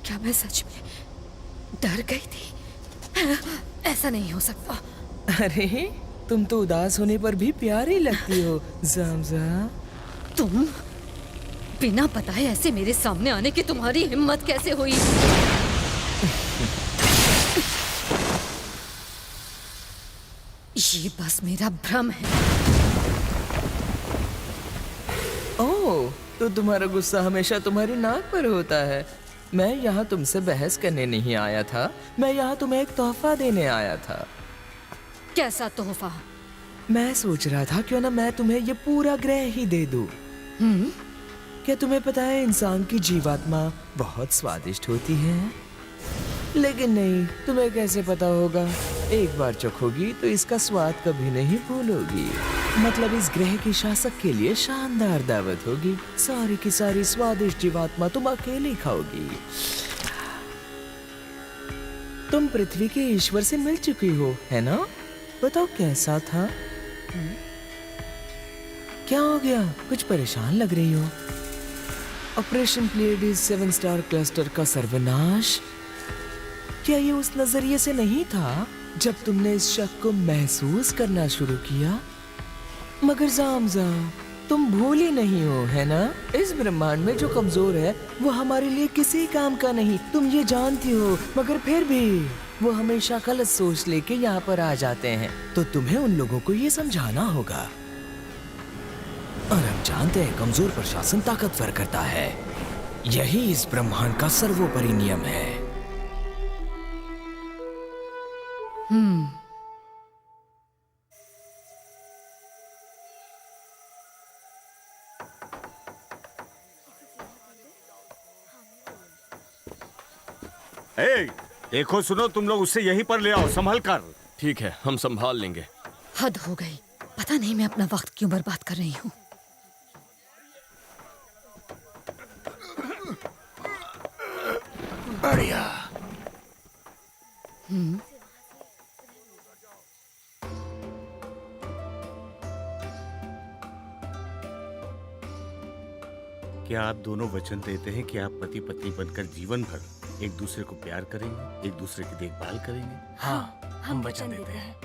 क्या मैं सच में डर गई थी? ऐसा नहीं हो सकता। अरे तुम तो उदास होने पर भी प्यारी लगती हो ज़ामज़ा। तुम बिना बताए ऐसे मेरे सामने आने की तुम्हारी हिम्मत कैसे हुई? ये बस मेरा भ्रम है। ओह, तो तुम्हारा गुस्सा हमेशा तुम्हारी नाक पर होता है। मैं यहाँ तुमसे बहस करने नहीं आया था, मैं यहाँ तुम्हें एक तोहफा देने आया था। कैसा तोहफा? मैं सोच रहा था क्यों ना मैं तुम्हें ये पूरा ग्रह ही दे दूं। क्या तुम्हें पता है इंसान की जीवात्मा बहुत स्वादिष्ट होती है? लेकिन नहीं, तुम्हें कैसे पता होगा? एक बार चखोगी तो इसका स्वाद कभी नहीं भूलोगी। मतलब इस ग्रह के शासक के लिए शानदार दावत होगी। सारी की सारी स्वादिष्ट जीवात्मा तुम अकेले खाओगी। तुम पृथ्वी के ईश्वर से मिल चुकी हो, है ना? बताओ कैसा था? क्या हो गया? कुछ परेशान लग रही हो। ऑपरेशन प्लेडिस 7 स्टार क्लस्टर का सर्वनाश, क्या ये उस नजरिए से नहीं था जब तुमने इस शक को महसूस करना शुरू किया? मगर ज़ामज़ा, तुम भूली नहीं हो, है ना? इस ब्रह्मांड में जो कमजोर है वो हमारे लिए किसी काम का नहीं, तुम ये जानती हो। मगर फिर भी वो हमेशा गलत सोच लेके यहाँ पर आ जाते हैं। तो तुम्हें उन लोगों को ये समझाना होगा। और हम जानते हैं कमजोर पर शासन ताकतवर करता है। यही इस ब्रह्मांड का सर्वोपरि नियम है। देखो सुनो, तुम लोग उससे यहीं पर ले आओ, संभल कर। ठीक है, हम संभाल लेंगे। हद हो गई। पता नहीं मैं अपना वक्त क्यों बर्बाद कर रही हूँ। बढ़िया। क्या आप दोनों वचन देते हैं कि आप पति पत्नी बनकर जीवन भर एक दूसरे को प्यार करेंगे, एक दूसरे की देखभाल करेंगे? हाँ, हम वचन देते हैं।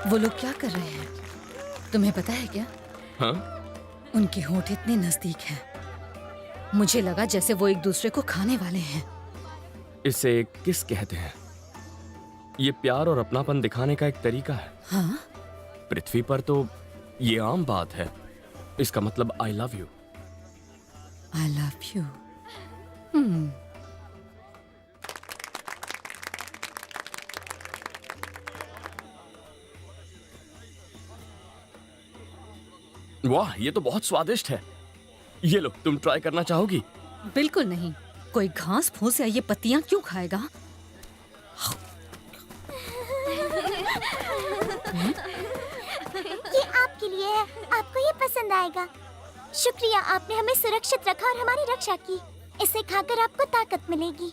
वो लोग क्या कर रहे हैं? तुम्हें पता है क्या? हाँ? उनके होंठ इतने नजदीक हैं। मुझे लगा जैसे वो एक दूसरे को खाने वाले हैं। इसे किस कहते हैं? ये प्यार और अपनापन दिखाने का एक तरीका है। हाँ? पृथ्वी पर तो ये आम बात है। इसका मतलब I love you. I love you. वाह, ये तो बहुत स्वादिष्ट है। ये लो, तुम ट्राई करना चाहोगी? बिल्कुल नहीं। कोई घास फूस या ये पत्तियां क्यों खाएगा? ये आपके लिए है, आपको ये पसंद आएगा। शुक्रिया, आपने हमें सुरक्षित रखा और हमारी रक्षा की। इसे खाकर आपको ताकत मिलेगी।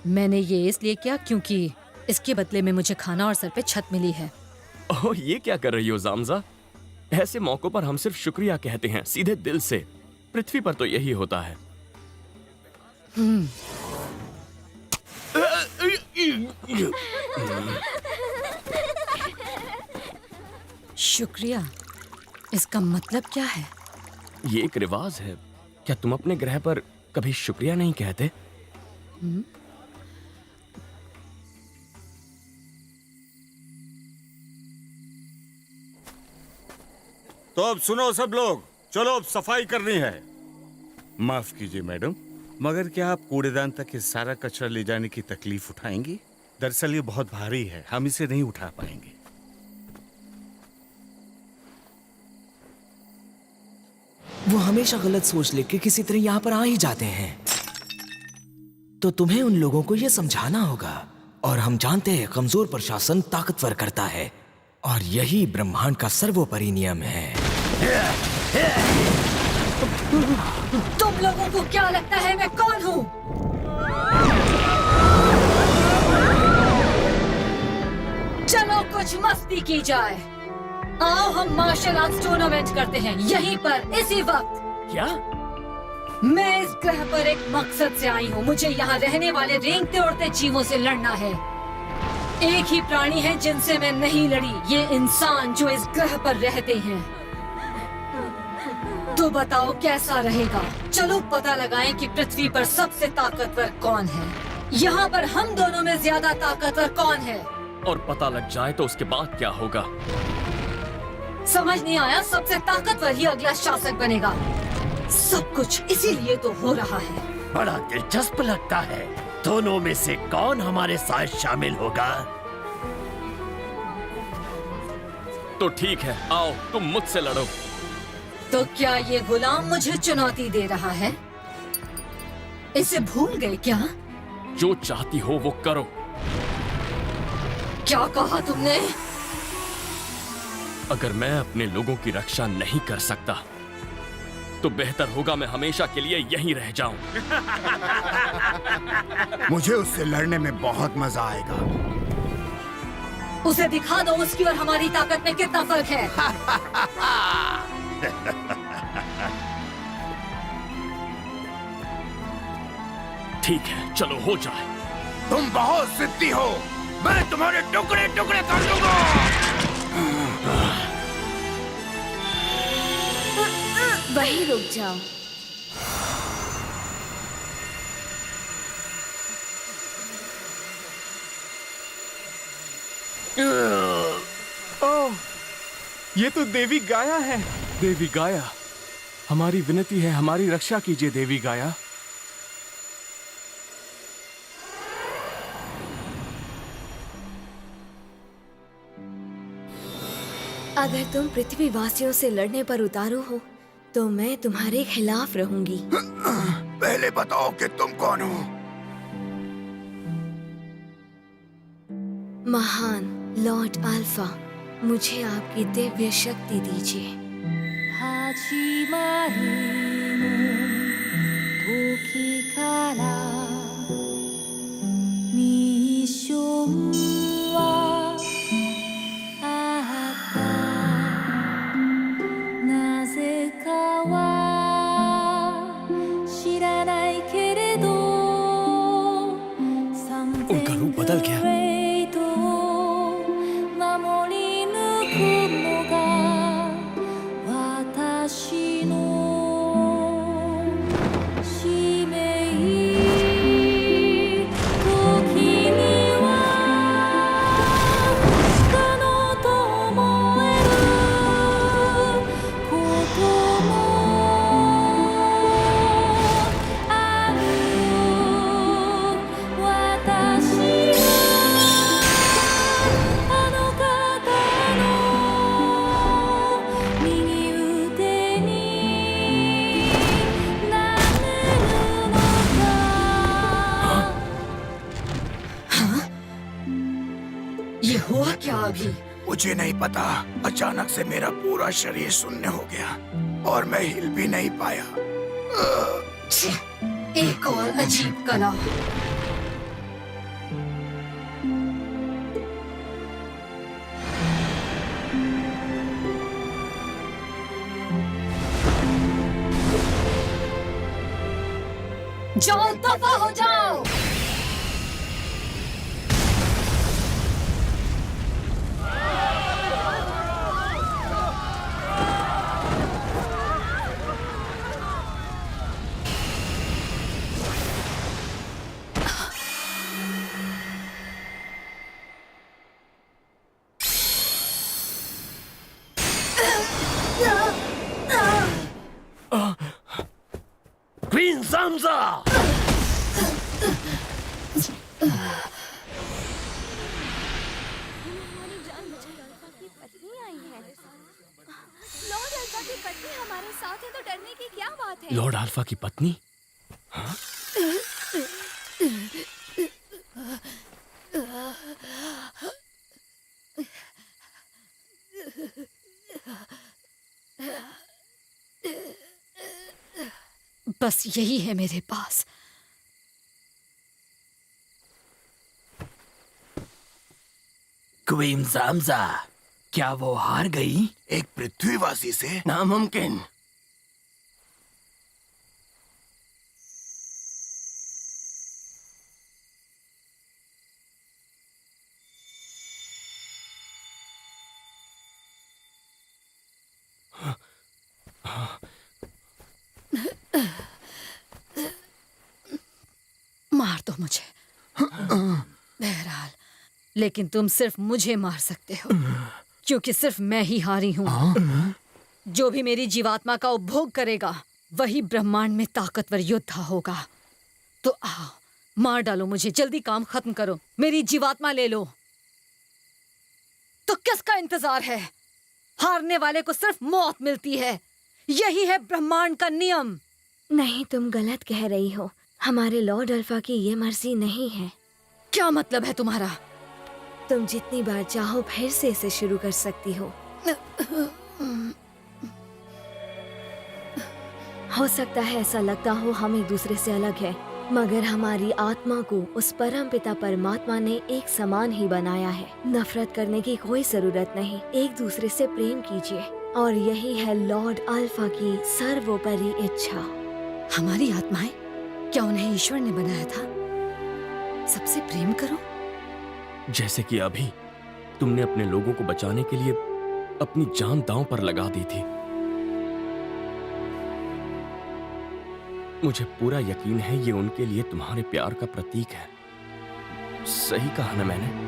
मैंने ये इसलिए किया क्योंकि इसके बदले में मुझे खाना और सर पे छत मिली है। ओह, ये क्या कर रही हो जामजा? ऐसे मौकों पर हम सिर्फ शुक्रिया कहते हैं, सीधे दिल से। पृथ्वी पर तो यही होता है। शुक्रिया, इसका मतलब क्या है? ये एक रिवाज है। क्या तुम अपने ग्रह पर कभी शुक्रिया नहीं कहते? तो अब सुनो सब लोग, चलो अब सफाई करनी है। माफ कीजिए मैडम, मगर क्या आप कूड़ेदान तक ये सारा कचरा ले जाने की तकलीफ उठाएंगी? दरअसल ये बहुत भारी है, हम इसे नहीं उठा पाएंगे। वो हमेशा गलत सोच लेके किसी तरह यहाँ पर आ ही जाते हैं। तो तुम्हें उन लोगों को ये समझाना होगा। और हम जानते हैं कमजोर प्रशासन ताकतवर करता है, और यही ब्रह्मांड का सर्वोपरि नियम है। तुम लोगों को क्या लगता है मैं कौन हूँ? चलो कुछ मस्ती की जाए। आओ हम मार्शल आर्ट्स टूर्नामेंट करते हैं यहीं पर इसी वक्त। क्या? मैं इस ग्रह पर एक मकसद से आई हूँ। मुझे यहाँ रहने वाले रेंगते उड़ते जीवों से लड़ना है। एक ही प्राणी है जिनसे मैं नहीं लड़ी, ये इंसान जो इस ग्रह पर रहते हैं। तो बताओ कैसा रहेगा? चलो पता लगाएं कि पृथ्वी पर सबसे ताकतवर कौन है। यहाँ पर हम दोनों में ज्यादा ताकतवर कौन है? और पता लग जाए तो उसके बाद क्या होगा? समझ नहीं आया? सबसे ताकतवर ही अगला शासक बनेगा। सब कुछ इसीलिए तो हो रहा है। बड़ा दिलचस्प लगता है। दोनों में से कौन हमारे साथ शामिल होगा? तो ठीक है, आओ तुम मुझसे लड़ो। तो क्या ये गुलाम मुझे चुनौती दे रहा है? इसे भूल गए क्या? जो चाहती हो वो करो। क्या कहा तुमने? अगर मैं अपने लोगों की रक्षा नहीं कर सकता तो बेहतर होगा मैं हमेशा के लिए यहीं रह जाऊं। मुझे उससे लड़ने में बहुत मजा आएगा। उसे दिखा दो उसकी और हमारी ताकत में कितना फर्क है। ठीक है, चलो हो जाए। तुम बहुत जिद्दी हो, मैं तुम्हारे टुकड़े टुकड़े कर दूंगा। वहीं रुक जाओ। ओह, ये तो देवी गाया है। देवी गाया, हमारी विनती है, हमारी रक्षा कीजिए देवी गाया। अगर तुम पृथ्वी वासियों से लड़ने पर उतारू हो तो मैं तुम्हारे खिलाफ रहूंगी। पहले बताओ कि तुम कौन हो? महान लॉर्ड अल्फा, मुझे आपकी दिव्य शक्ति दीजिए। उनका रूप बदल गया। भी। मुझे नहीं पता, अचानक से मेरा पूरा शरीर शून्य हो गया और मैं हिल भी नहीं पाया। एक और अजीब कला। जाओ, दफा हो जाओ। क्वीन ज़ामज़ा! लॉर्ड अल्फा की पत्नी हमारे साथ है तो डरने की क्या बात है? लॉर्ड अल्फा की पत्नी? हाँ? बस यही है मेरे पास। क्वीन ज़ामज़ा, क्या वो हार गई? एक पृथ्वीवासी से? नामुमकिन। मार दो मुझे। बहरहाल, लेकिन तुम सिर्फ मुझे मार सकते हो, क्योंकि सिर्फ मैं ही हारी हूँ। जो भी मेरी जीवात्मा का उपभोग करेगा वही ब्रह्मांड में ताकतवर योद्धा होगा। तो आओ, मार डालो मुझे, जल्दी काम खत्म करो, मेरी जीवात्मा ले लो। तो किसका इंतजार है? हारने वाले को सिर्फ मौत मिलती है। यही है ब्रह्मांड का नियम। नहीं, तुम गलत कह रही हो। हमारे लॉर्ड अल्फा की ये मर्जी नहीं है। क्या मतलब है तुम्हारा? तुम जितनी बार चाहो फिर से इसे शुरू कर सकती हो। हो सकता है ऐसा लगता हो हम एक दूसरे से अलग हैं, मगर हमारी आत्मा को उस परम पिता परमात्मा ने एक समान ही बनाया है। नफरत करने की कोई जरूरत नहीं, एक दूसरे से प्रेम कीजिए, और यही है लॉर्ड अल्फा की सर्वोपरि इच्छा। हमारी आत्माएं, क्या उन्हें ईश्वर ने बनाया था? सबसे प्रेम करो। जैसे कि अभी तुमने अपने लोगों को बचाने के लिए अपनी जान दांव पर लगा दी थी। मुझे पूरा यकीन है ये उनके लिए तुम्हारे प्यार का प्रतीक है। सही कहा ना मैंने?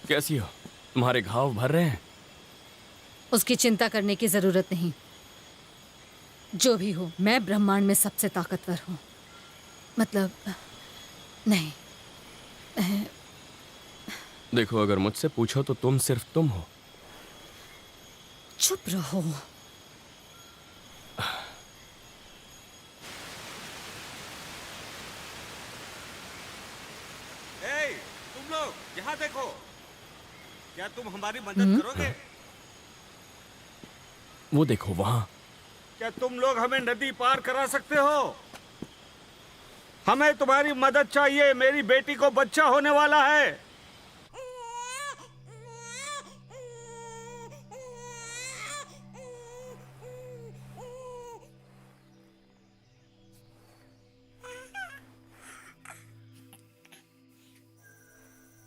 कैसी हो? तुम्हारे घाव भर रहे हैं? उसकी चिंता करने की जरूरत नहीं। जो भी हो, मैं ब्रह्मांड में सबसे ताकतवर हूँ। मतलब नहीं। देखो, अगर मुझसे पूछो तो तुम सिर्फ तुम हो। चुप रहो। तुम लोग यहाँ देखो, क्या तुम हमारी मदद करोगे? वो देखो वहां। क्या तुम लोग हमें नदी पार करा सकते हो? हमें तुम्हारी मदद चाहिए, मेरी बेटी को बच्चा होने वाला है।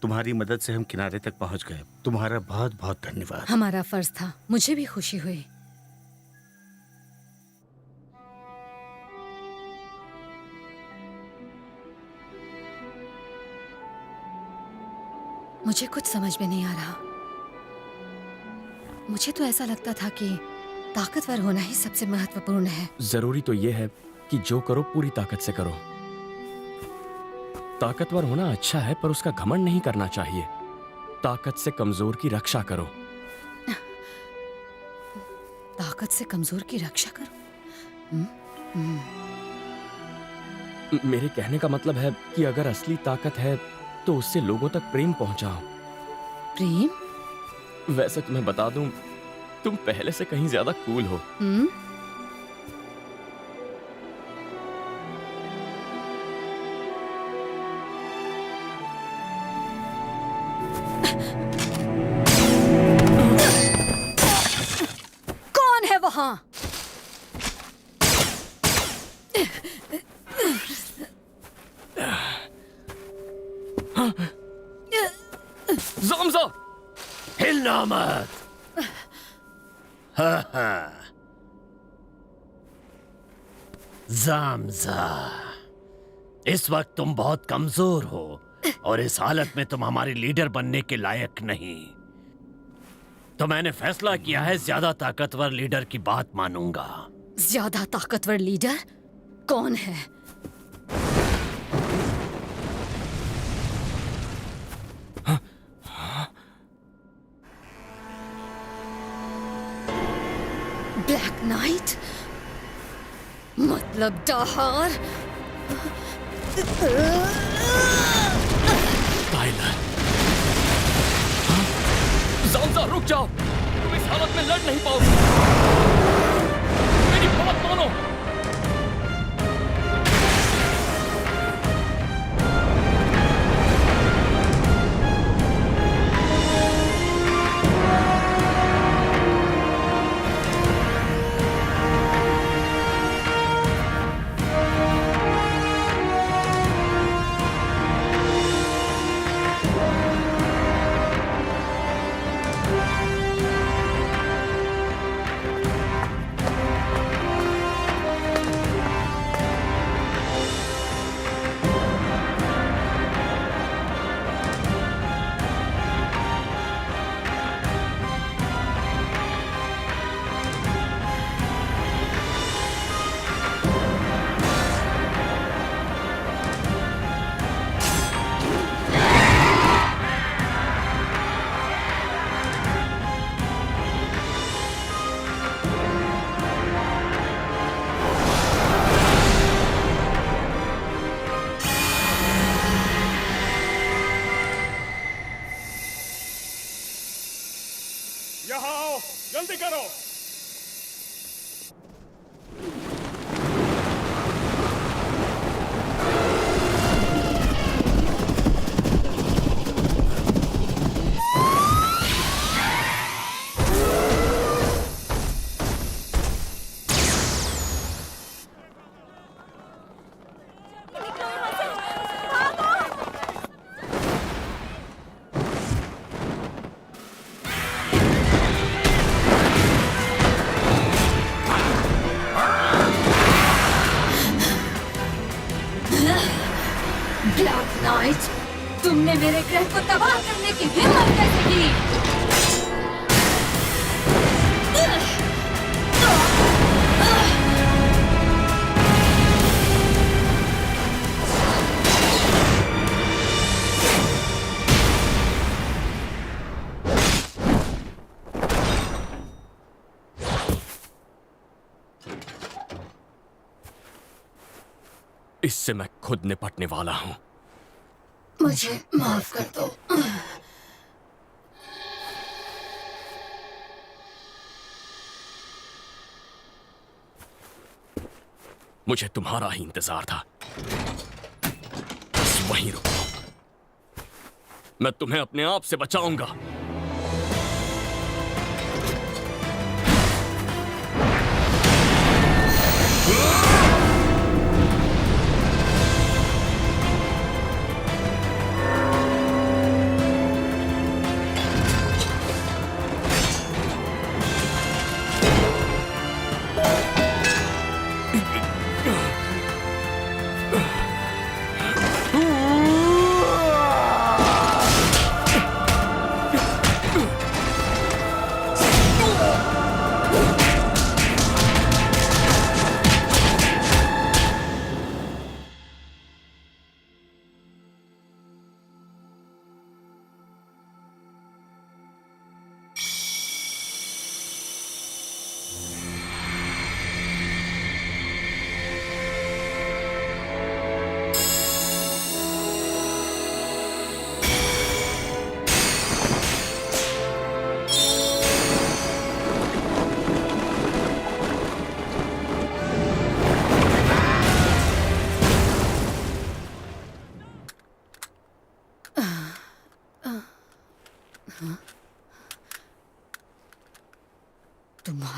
तुम्हारी मदद से हम किनारे तक पहुंच गए। तुम्हारा बहुत बहुत धन्यवाद। हमारा फर्ज था, मुझे भी खुशी हुई। मुझे कुछ समझ में नहीं आ रहा। मुझे तो ऐसा लगता था कि ताकतवर होना ही सबसे महत्वपूर्ण है। जरूरी तो ये है कि जो करो पूरी ताकत से करो। ताकतवर होना अच्छा है, पर उसका घमंड नहीं करना चाहिए। ताकत से कमजोर की रक्षा करो। ताकत से कमजोर की रक्षा करो? मेरे कहने का मतलब है कि अगर असली ताकत है तो उससे लोगों तक प्रेम पहुंचाओ। प्रेम? वैसे तुम्हें बता दूं, तुम पहले से कहीं ज्यादा कूल हो। कौन है वहां? ज़ामज़ा! हिलना मत। ज़ामज़ा, इस वक्त तुम बहुत कमजोर हो और इस हालत में तुम हमारी लीडर बनने के लायक नहीं। तो मैंने फैसला किया है ज्यादा ताकतवर लीडर की बात मानूंगा। ज्यादा ताकतवर लीडर कौन है? Black night? मतलब दाहार? टाइलर! ज़ामज़ा, रुक जाओ। तुम इस हालत में लड़ नहीं पाओगे। मेरी बात मानो। यहाँ आओ, जल्दी करो। ब्लैक नाइट, तुमने मेरे ग्रह को तबाह करने की हिम्मत कैसे की? इससे मैं खुद निपटने वाला हूं। मुझे माफ कर दो। मुझे तुम्हारा ही इंतजार था। बस वहीं रुको, मैं तुम्हें अपने आप से बचाऊंगा।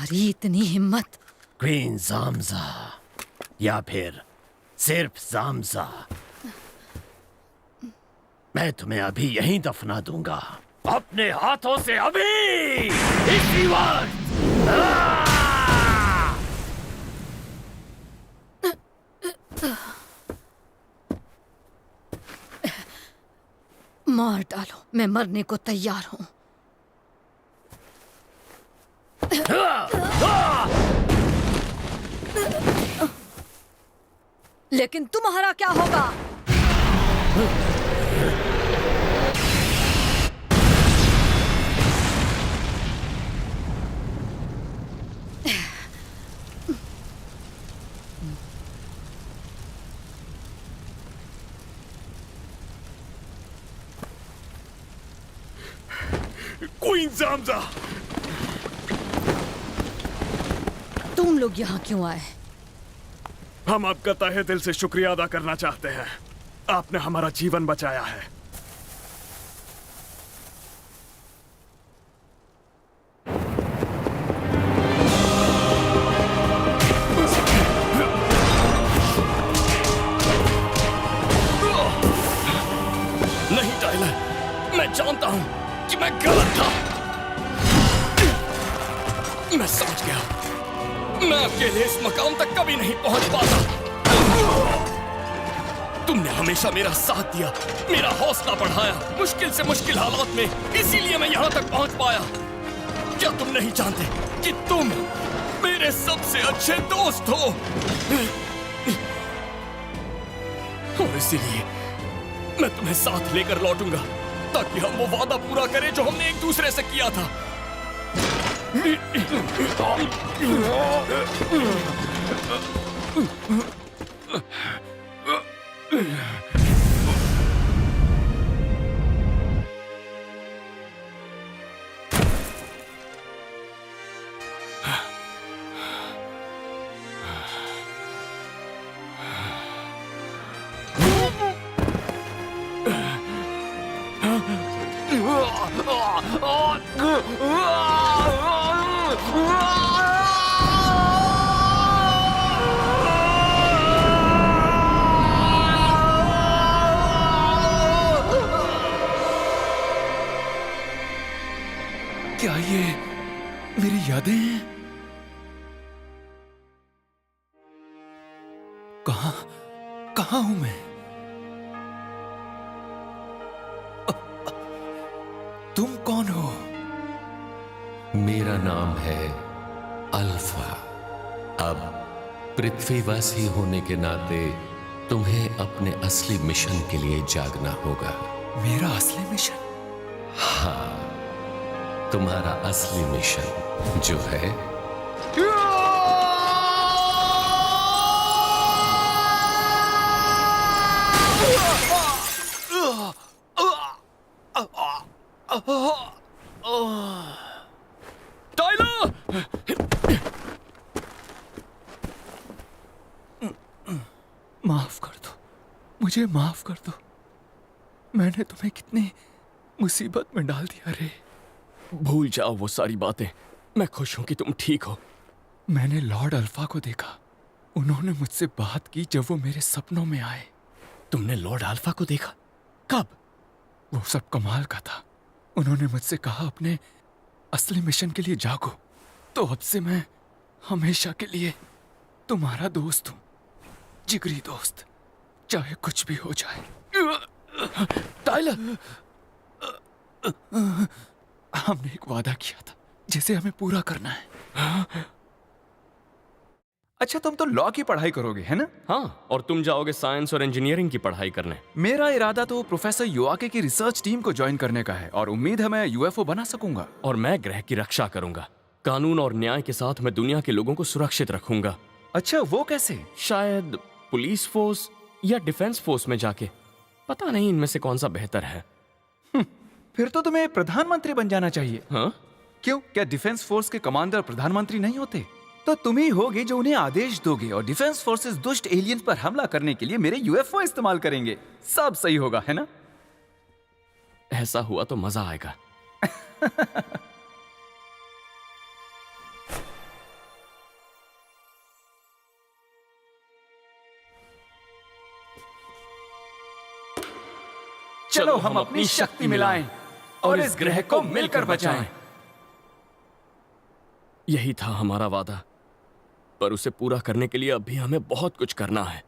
तुम्हारी इतनी हिम्मत। क्वीन जामजा या फिर सिर्फ जामजा, मैं तुम्हें अभी यहीं दफना दूंगा, अपने हाथों से, अभी इसी वक्त। मार डालो, मैं मरने को तैयार हूं। लेकिन तुम्हारा क्या होगा? क्वीन जामजा, तुम लोग यहाँ क्यों आए? हम आपका तहे दिल से शुक्रिया अदा करना चाहते हैं। आपने हमारा जीवन बचाया है। नहीं टाइलर, मैं जानता हूं कि मैं गलत था। मैं समझ गया, मैं आपके लिए इस मकाम तक कभी नहीं पहुंच पाता। तुमने हमेशा मेरा साथ दिया, मेरा हौसला बढ़ाया मुश्किल से मुश्किल हालात में, इसीलिए मैं यहां तक पहुंच पाया। क्या तुम नहीं जानते कि तुम मेरे सबसे अच्छे दोस्त हो? और इसीलिए मैं तुम्हें साथ लेकर लौटूंगा, ताकि हम वो वादा पूरा करें जो हमने एक दूसरे से किया था। क्या ये मेरी यादें हैं? कहां हूं मैं? तुम कौन हो? मेरा नाम है अल्फा। अब पृथ्वीवासी होने के नाते तुम्हें अपने असली मिशन के लिए जागना होगा। मेरा असली मिशन? हाँ, तुम्हारा असली मिशन जो है टाइलर! माफ कर दो, मुझे माफ कर दो। मैंने तुम्हें कितनी मुसीबत में डाल दिया रे। भूल जाओ वो सारी बातें। मैं खुश हूं कि तुम ठीक हो। मैंने लॉर्ड अल्फा को देखा। उन्होंने मुझसे बात की जब वो मेरे सपनों में आए। तुमने लॉर्ड अल्फा को देखा? कब? वो सब कमाल का था। उन्होंने मुझसे कहा अपने असली मिशन के लिए जागो। तो अब से मैं हमेशा के लिए तुम्हारा दोस्त हूं, जिगरी दोस्त, चाहे कुछ भी हो जाए। टाइलर! हमने एक वादा किया था जिसे हमें पूरा करना है। अच्छा, तुम तो लॉ की पढ़ाई करोगे, है ना? हाँ, और तुम जाओगे साइंस और इंजीनियरिंग की पढ़ाई करने। मेरा इरादा तो प्रोफेसर योआके की रिसर्च टीम को ज्वाइन करने का है और उम्मीद है मैं यूएफओ बना सकूंगा। और मैं ग्रह की रक्षा करूंगा। कानून और न्याय के साथ मैं दुनिया के लोगों को सुरक्षित रखूंगा। अच्छा, वो कैसे? शायद पुलिस फोर्स या डिफेंस फोर्स में जाके। पता नहीं इनमें से कौन सा बेहतर है। फिर तो तुम्हें प्रधानमंत्री बन जाना चाहिए। हाँ? क्यों, क्या डिफेंस फोर्स के कमांडर प्रधानमंत्री नहीं होते? तो तुम ही होगे जो उन्हें आदेश दोगे और डिफेंस फोर्सेस दुष्ट एलियंस पर हमला करने के लिए मेरे यूएफओ इस्तेमाल करेंगे। सब सही होगा, है ना? ऐसा हुआ तो मजा आएगा। चलो हम अपनी शक्ति मिलाएं और इस ग्रह को मिलकर बचाएं। यही था हमारा वादा, पर उसे पूरा करने के लिए अभी हमें बहुत कुछ करना है।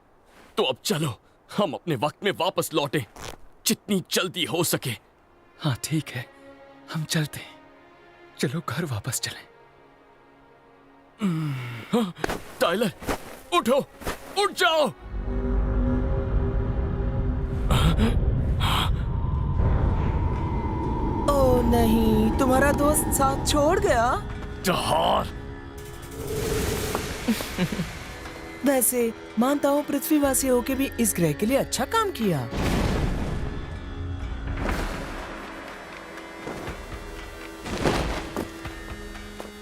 तो अब चलो हम अपने वक्त में वापस लौटें, जितनी जल्दी हो सके। हाँ ठीक है, हम चलते हैं। चलो घर वापस चलें। हाँ, टाइलर उठो, उठ जाओ। ओ नहीं, तुम्हारा दोस्त साथ छोड़ गया। जहार। वैसे मानता हूँ पृथ्वीवासी होके भी इस ग्रह के लिए अच्छा काम किया।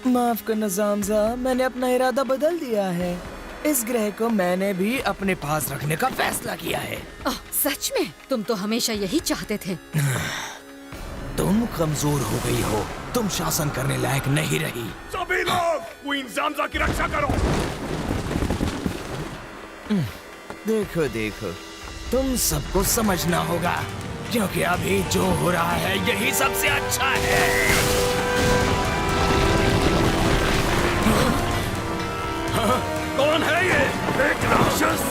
माफ करना ज़ामज़ा, मैंने अपना इरादा बदल दिया है। इस ग्रह को मैंने भी अपने पास रखने का फैसला किया है। सच में? तुम तो हमेशा यही चाहते थे। तुम कमजोर हो गई हो, तुम शासन करने लायक नहीं रही। सभी लोग क्वीन ज़ामज़ा की रक्षा करो। देखो देखो, तुम सबको समझना होगा, क्योंकि अभी जो हो रहा है यही सबसे अच्छा है। कौन है ये? एक राक्षस।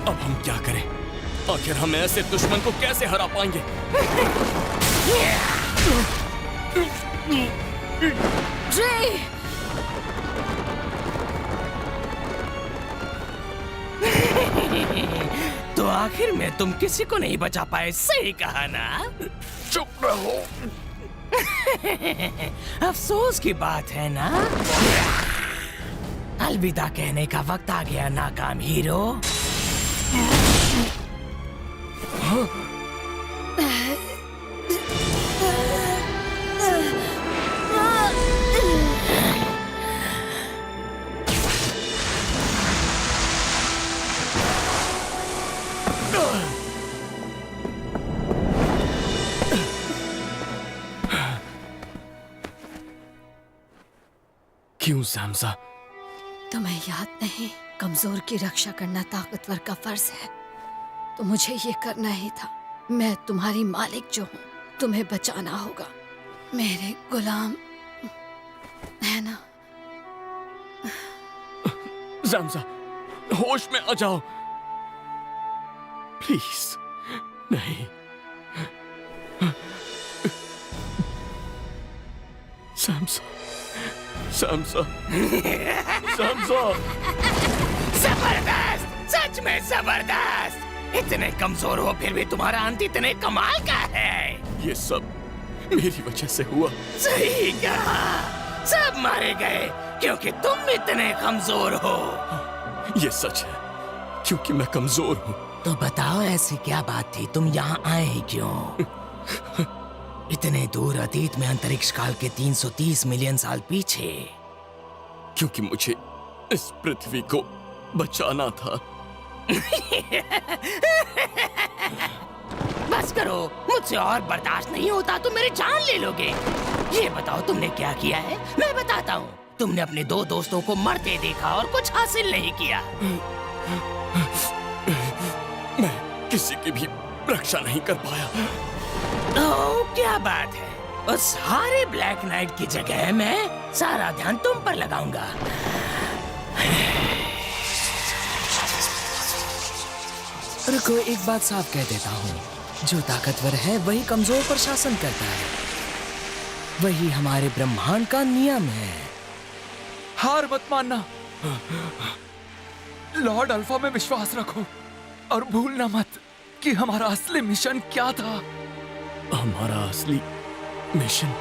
अब हम क्या करें? आखिर हम ऐसे दुश्मन को कैसे हरा पाएंगे? तो आखिर में तुम किसी को नहीं बचा पाए, सही कहा ना? चुप रहो। अफसोस की बात है ना? अलविदा कहने का वक्त आ गया नाकाम हीरो। क्यों ज़ामज़ा? तुम्हें याद नहीं, कमजोर की रक्षा करना ताकतवर का फर्ज है। तो मुझे ये करना ही था। मैं तुम्हारी मालिक जो हूँ, तुम्हें बचाना होगा। मेरे गुलाम है ना? ज़ामज़ा, होश में आ जाओ प्लीज। नहीं, ज़ामज़ा, ज़ामज़ा, ज़ामज़ा। जबरदस्त, सच में जबरदस्त। इतने कमजोर हो फिर भी तुम्हारा अंत इतने कमाल का है। ये सब मेरी वजह से हुआ। सही कहा, सब मारे गए क्योंकि तुम इतने कमजोर हो। ये सच है, क्योंकि मैं कमजोर हूँ। तो बताओ ऐसी क्या बात थी, तुम यहाँ आए ही क्यों? इतने दूर अतीत में अंतरिक्ष काल के 330 मिलियन साल पीछे। क्योंकि मुझे इस पृथ्वी को बचाना था। बस करो, मुझसे और बर्दाश्त नहीं होता तो मेरी जान ले लोगे। ये बताओ तुमने क्या किया है, मैं बताता हूँ। तुमने अपने दो दोस्तों को मरते देखा और कुछ हासिल नहीं किया। मैं किसी की भी रक्षा नहीं कर पाया। ओह, क्या बात है। उस सारे ब्लैक नाइट की जगह मैं सारा ध्यान तुम पर लगाऊंगा। रुको, एक बात साफ कह देता हूँ, जो ताकतवर है वही कमजोर पर शासन करता है। वही हमारे ब्रह्मांड का नियम है। हार मत मानना, लॉर्ड अल्फा में विश्वास रखो और भूलना मत कि हमारा असली मिशन क्या था। हमारा असली मिशन?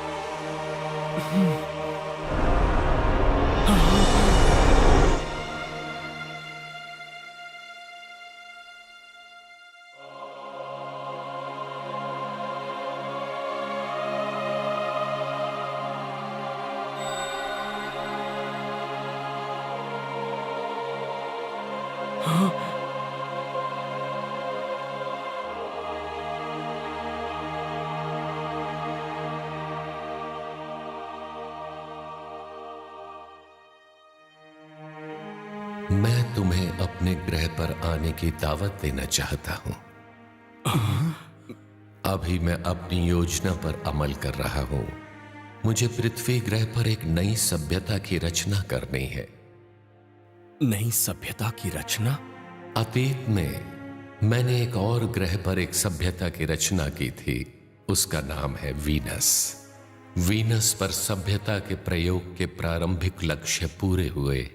मैं तुम्हें अपने ग्रह पर आने की दावत देना चाहता हूं। अभी मैं अपनी योजना पर अमल कर रहा हूं। मुझे पृथ्वी ग्रह पर एक नई सभ्यता की रचना करनी है। नई सभ्यता की रचना? अतीत में मैंने एक और ग्रह पर एक सभ्यता की रचना की थी। उसका नाम है वीनस। वीनस पर सभ्यता के प्रयोग के प्रारंभिक लक्ष्य पूरे हुए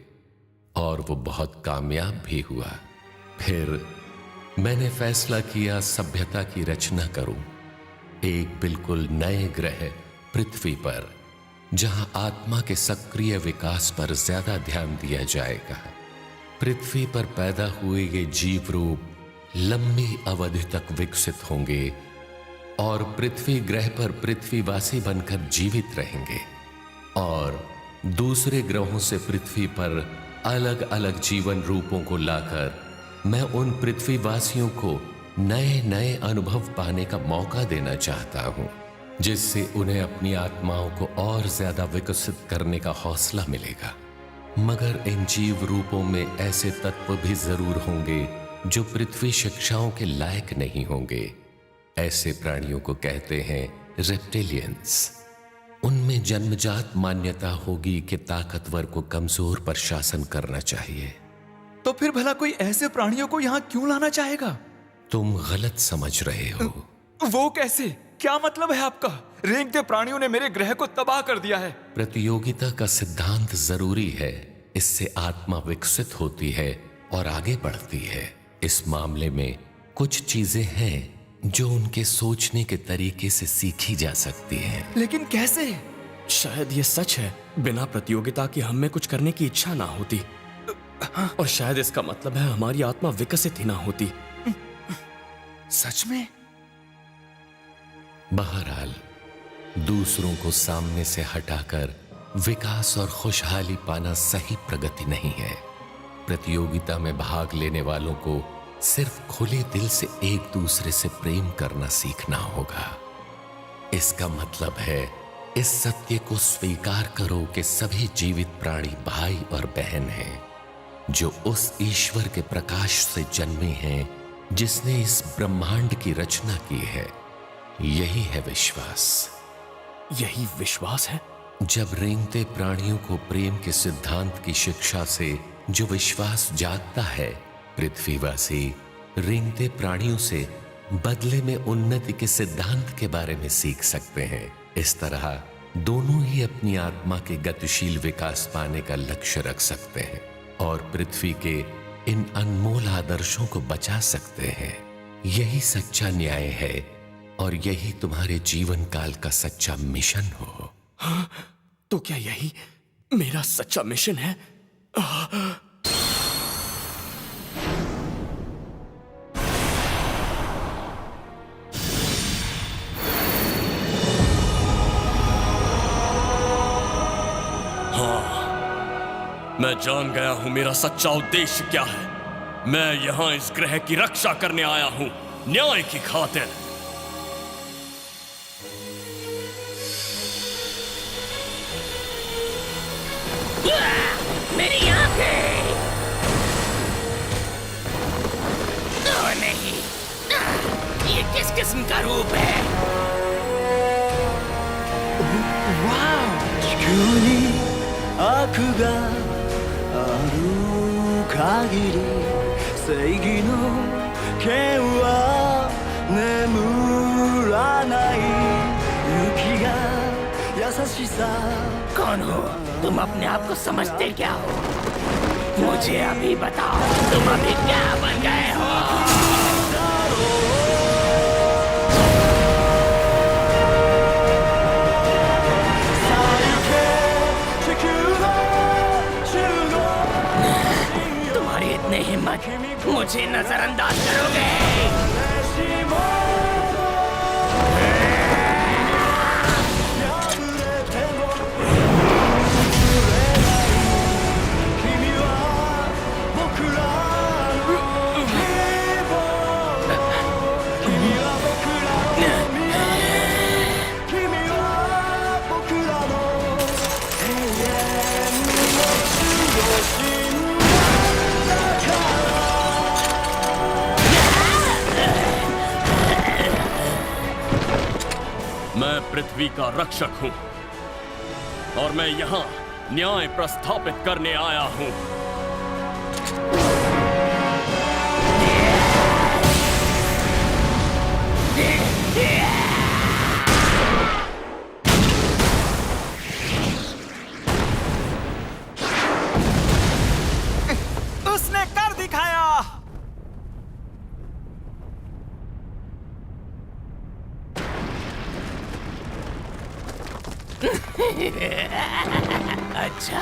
और वो बहुत कामयाब भी हुआ। फिर मैंने फैसला किया सभ्यता की रचना करूं, एक बिल्कुल नए ग्रह पृथ्वी पर, जहां आत्मा के सक्रिय विकास पर ज्यादा ध्यान दिया जाएगा। पृथ्वी पर पैदा हुए ये जीव रूप लंबी अवधि तक विकसित होंगे और पृथ्वी ग्रह पर पृथ्वीवासी बनकर जीवित रहेंगे और दूसरे ग्रहों से पृथ्वी पर अलग अलग जीवन रूपों को लाकर मैं उन पृथ्वीवासियों को नए नए अनुभव पाने का मौका देना चाहता हूं, जिससे उन्हें अपनी आत्माओं को और ज्यादा विकसित करने का हौसला मिलेगा। मगर इन जीव रूपों में ऐसे तत्व भी जरूर होंगे जो पृथ्वी शिक्षाओं के लायक नहीं होंगे। ऐसे प्राणियों को कहते हैं रेप्टिलियंस। उनमें जन्मजात मान्यता होगी कि ताकतवर को कमजोर पर शासन करना चाहिए। तो फिर भला कोई ऐसे प्राणियों को यहाँ क्यों लाना चाहेगा? तुम गलत समझ रहे हो। वो कैसे? क्या मतलब है आपका? रेंगते प्राणियों ने मेरे ग्रह को तबाह कर दिया है। प्रतियोगिता का सिद्धांत जरूरी है। इससे आत्मा विकसित होती है और आगे बढ़ती है। इस मामले में कुछ चीजें हैं जो उनके सोचने के तरीके से सीखी जा सकती हैं। लेकिन कैसे? शायद ये सच है, बिना प्रतियोगिता के हम में कुछ करने की इच्छा ना होती, और शायद इसका मतलब है हमारी आत्मा विकसित ही ना होती। सच में? बहरहाल, दूसरों को सामने से हटाकर विकास और खुशहाली पाना सही प्रगति नहीं है। प्रतियोगिता में भाग लेने वालों को सिर्फ खुले दिल से एक दूसरे से प्रेम करना सीखना होगा। इसका मतलब है इस सत्य को स्वीकार करो कि सभी जीवित प्राणी भाई और बहन हैं, जो उस ईश्वर के प्रकाश से जन्मे हैं जिसने इस ब्रह्मांड की रचना की है। यही है विश्वास। यही विश्वास है? जब रेंगते प्राणियों को प्रेम के सिद्धांत की शिक्षा से जो विश्वास जागता है, पृथ्वीवासी रेंगते प्राणियों से बदले में उन्नति के सिद्धांत के बारे में सीख सकते हैं। इस तरह दोनों ही अपनी आत्मा के गतिशील विकास पाने का लक्ष्य रख सकते हैं और पृथ्वी के इन अनमोल आदर्शों को बचा सकते हैं। यही सच्चा न्याय है और यही तुम्हारे जीवन काल का सच्चा मिशन हो। हाँ, तो क्या यही मेरा सच्चा मिशन है? मैं जान गया हूं मेरा सच्चा उद्देश्य क्या है। मैं यहां इस ग्रह की रक्षा करने आया हूं, न्याय की खातिर। मेरी आंखें! ओ नहीं, ये किस किस्म का रूप है? वाह! 悪がある限り正義の剣は眠らない雪が優しさ कौन हो तुम? अपने आप को समझते क्या हो? मुझे अभी बताओ, तुम अभी क्या बन गए हो? हिम्मत मुझे नजरअंदाज करोगे? पृथ्वी का रक्षक हूं और मैं यहां न्याय प्रस्थापित करने आया हूं। उसने कर दिखाया। अच्छा,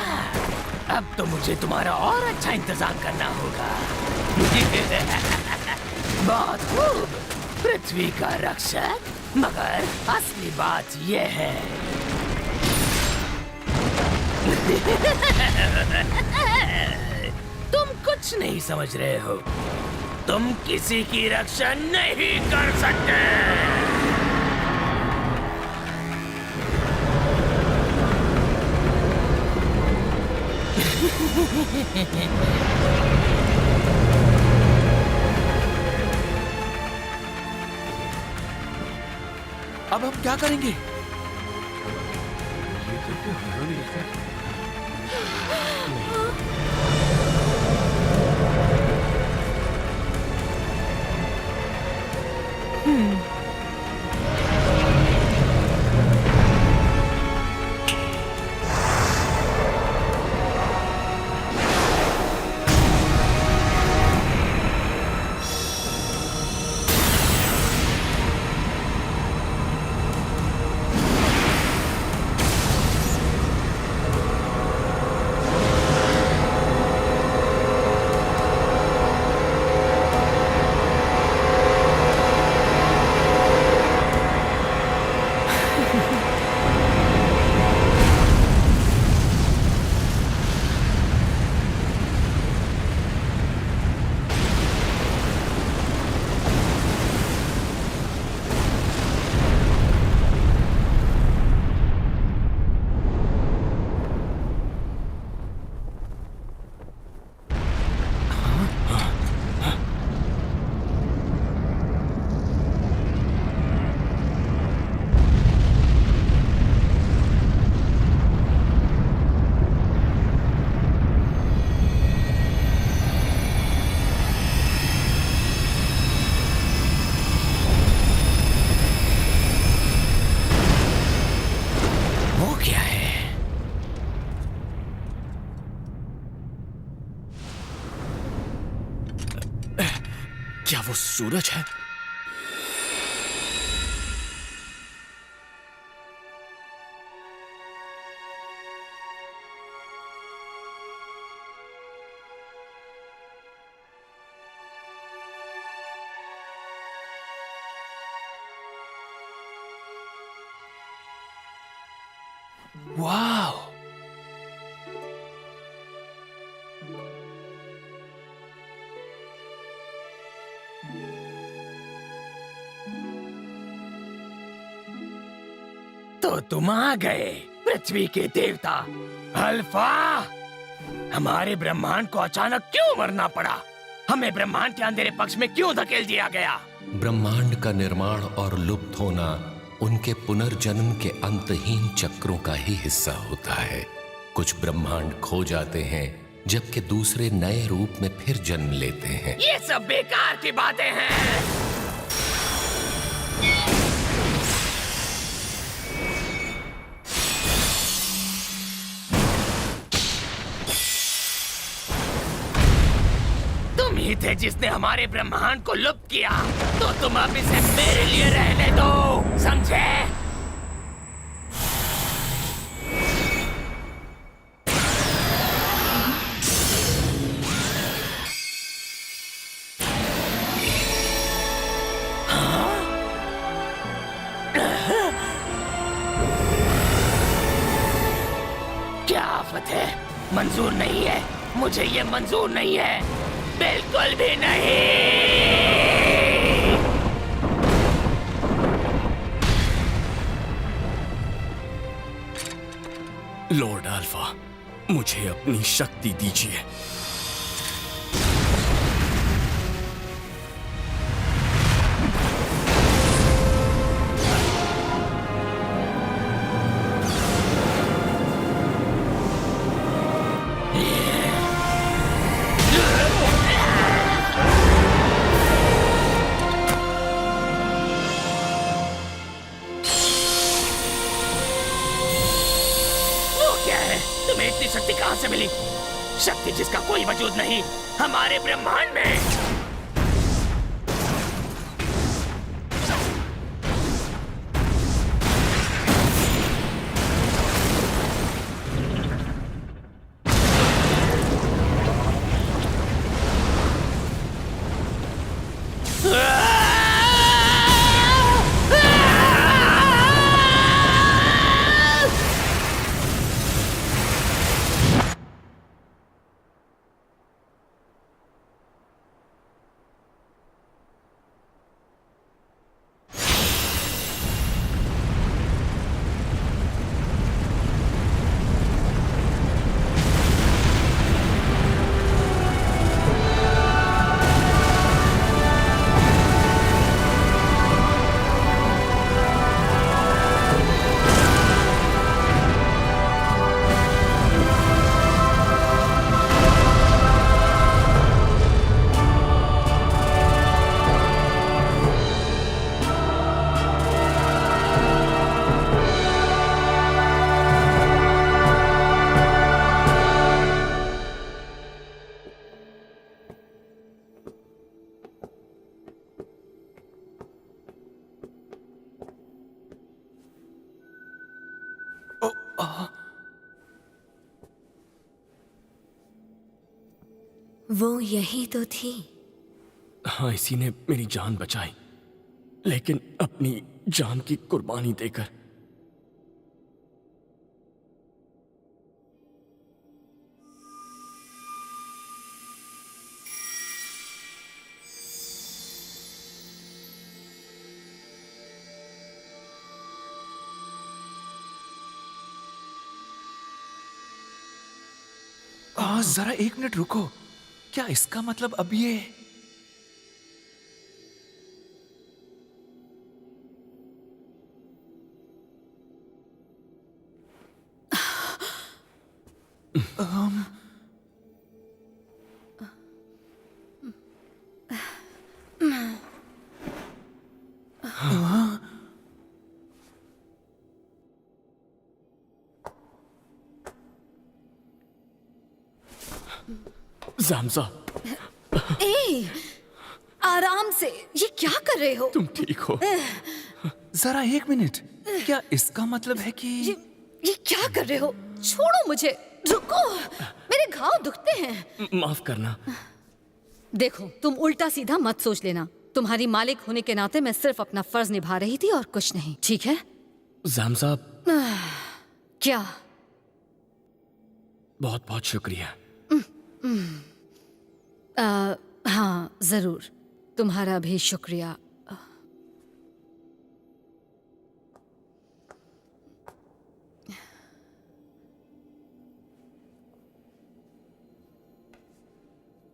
अब तो मुझे तुम्हारा और अच्छा इंतजाम करना होगा। बहुत खूब, पृथ्वी का रक्षक। मगर असली बात यह है तुम कुछ नहीं समझ रहे हो। तुम किसी की रक्षा नहीं कर सकते। अब हम क्या करेंगे? क्या वो सूरज है? वाह! तो तुम आ गए, पृथ्वी के देवता अल्फा। हमारे ब्रह्मांड को अचानक क्यों मरना पड़ा? हमें ब्रह्मांड के अंधेरे पक्ष में क्यों धकेल दिया गया? ब्रह्मांड का निर्माण और लुप्त होना उनके पुनर्जन्म के अंतहीन चक्रों का ही हिस्सा होता है। कुछ ब्रह्मांड खो जाते हैं जबकि दूसरे नए रूप में फिर जन्म लेते हैं। ये सब बेकार की बातें हैं। तुम ही थे जिसने हमारे ब्रह्मांड को लुप्त किया, तो तुम अब इसे मेरे लिए रहने दो, समझे? क्या आफत है? मंजूर नहीं है, मुझे ये मंजूर नहीं है, बिल्कुल भी नहीं। लॉर्ड अल्फा, मुझे अपनी शक्ति दीजिए। कोई वजूद नहीं हमारे ब्रह्मांड में। वो यही तो थी। हाँ, इसी ने मेरी जान बचाई, लेकिन अपनी जान की कुर्बानी देकर। जरा एक मिनट रुको, क्या इसका मतलब अब ये ज़ामज़ा, ए, आराम से, ये क्या कर रहे हो? तुम ठीक हो? जरा एक मिनट, क्या इसका मतलब है कि ये क्या कर रहे हो? छोड़ो मुझे, रुको, मेरे घाव दुखते हैं। माफ करना। देखो, तुम उल्टा सीधा मत सोच लेना। तुम्हारी मालिक होने के नाते मैं सिर्फ अपना फर्ज निभा रही थी और कुछ नहीं, ठीक है? ज़ामज़ा, क्या? बहुत बहुत शुक्रिया। हाँ, जरूर, तुम्हारा भी शुक्रिया।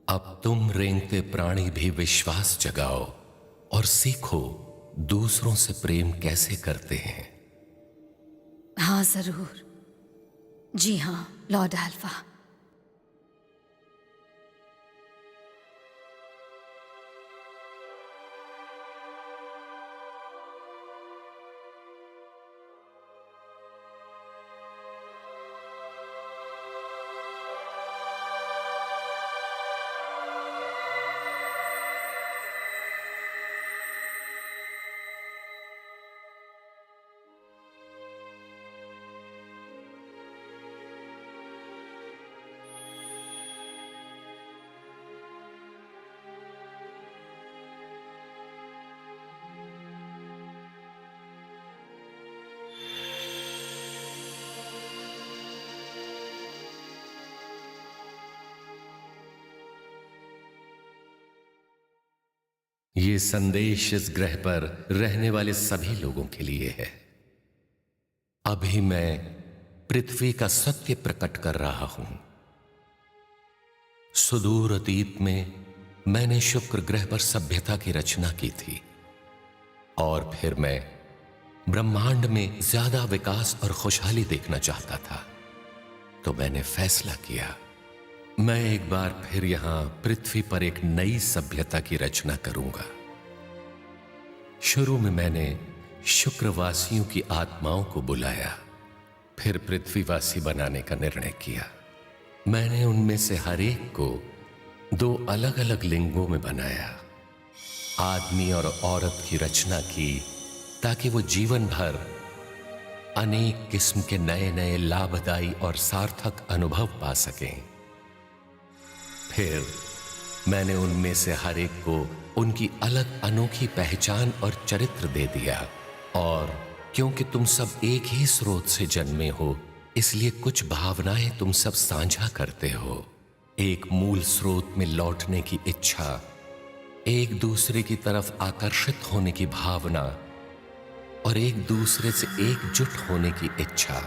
अब तुम रेंगते प्राणी भी विश्वास जगाओ और सीखो दूसरों से प्रेम कैसे करते हैं। हाँ जरूर, जी हाँ लॉर्ड अल्फा। ये संदेश इस ग्रह पर रहने वाले सभी लोगों के लिए है। अभी मैं पृथ्वी का सत्य प्रकट कर रहा हूं। सुदूर अतीत में मैंने शुक्र ग्रह पर सभ्यता की रचना की थी और फिर मैं ब्रह्मांड में ज्यादा विकास और खुशहाली देखना चाहता था, तो मैंने फैसला किया मैं एक बार फिर यहां पृथ्वी पर एक नई सभ्यता की रचना करूंगा। शुरू में मैंने शुक्रवासियों की आत्माओं को बुलाया, फिर पृथ्वीवासी बनाने का निर्णय किया। मैंने उनमें से हर एक को 2 अलग अलग लिंगों में बनाया, आदमी और औरत की रचना की, ताकि वो जीवन भर अनेक किस्म के नए नए लाभदायी और सार्थक अनुभव पा सकें। फिर मैंने उनमें से हर एक को उनकी अलग अनोखी पहचान और चरित्र दे दिया, और क्योंकि तुम सब एक ही स्रोत से जन्मे हो, इसलिए कुछ भावनाएं तुम सब साझा करते हो। एक मूल स्रोत में लौटने की इच्छा, एक दूसरे की तरफ आकर्षित होने की भावना और एक दूसरे से एकजुट होने की इच्छा।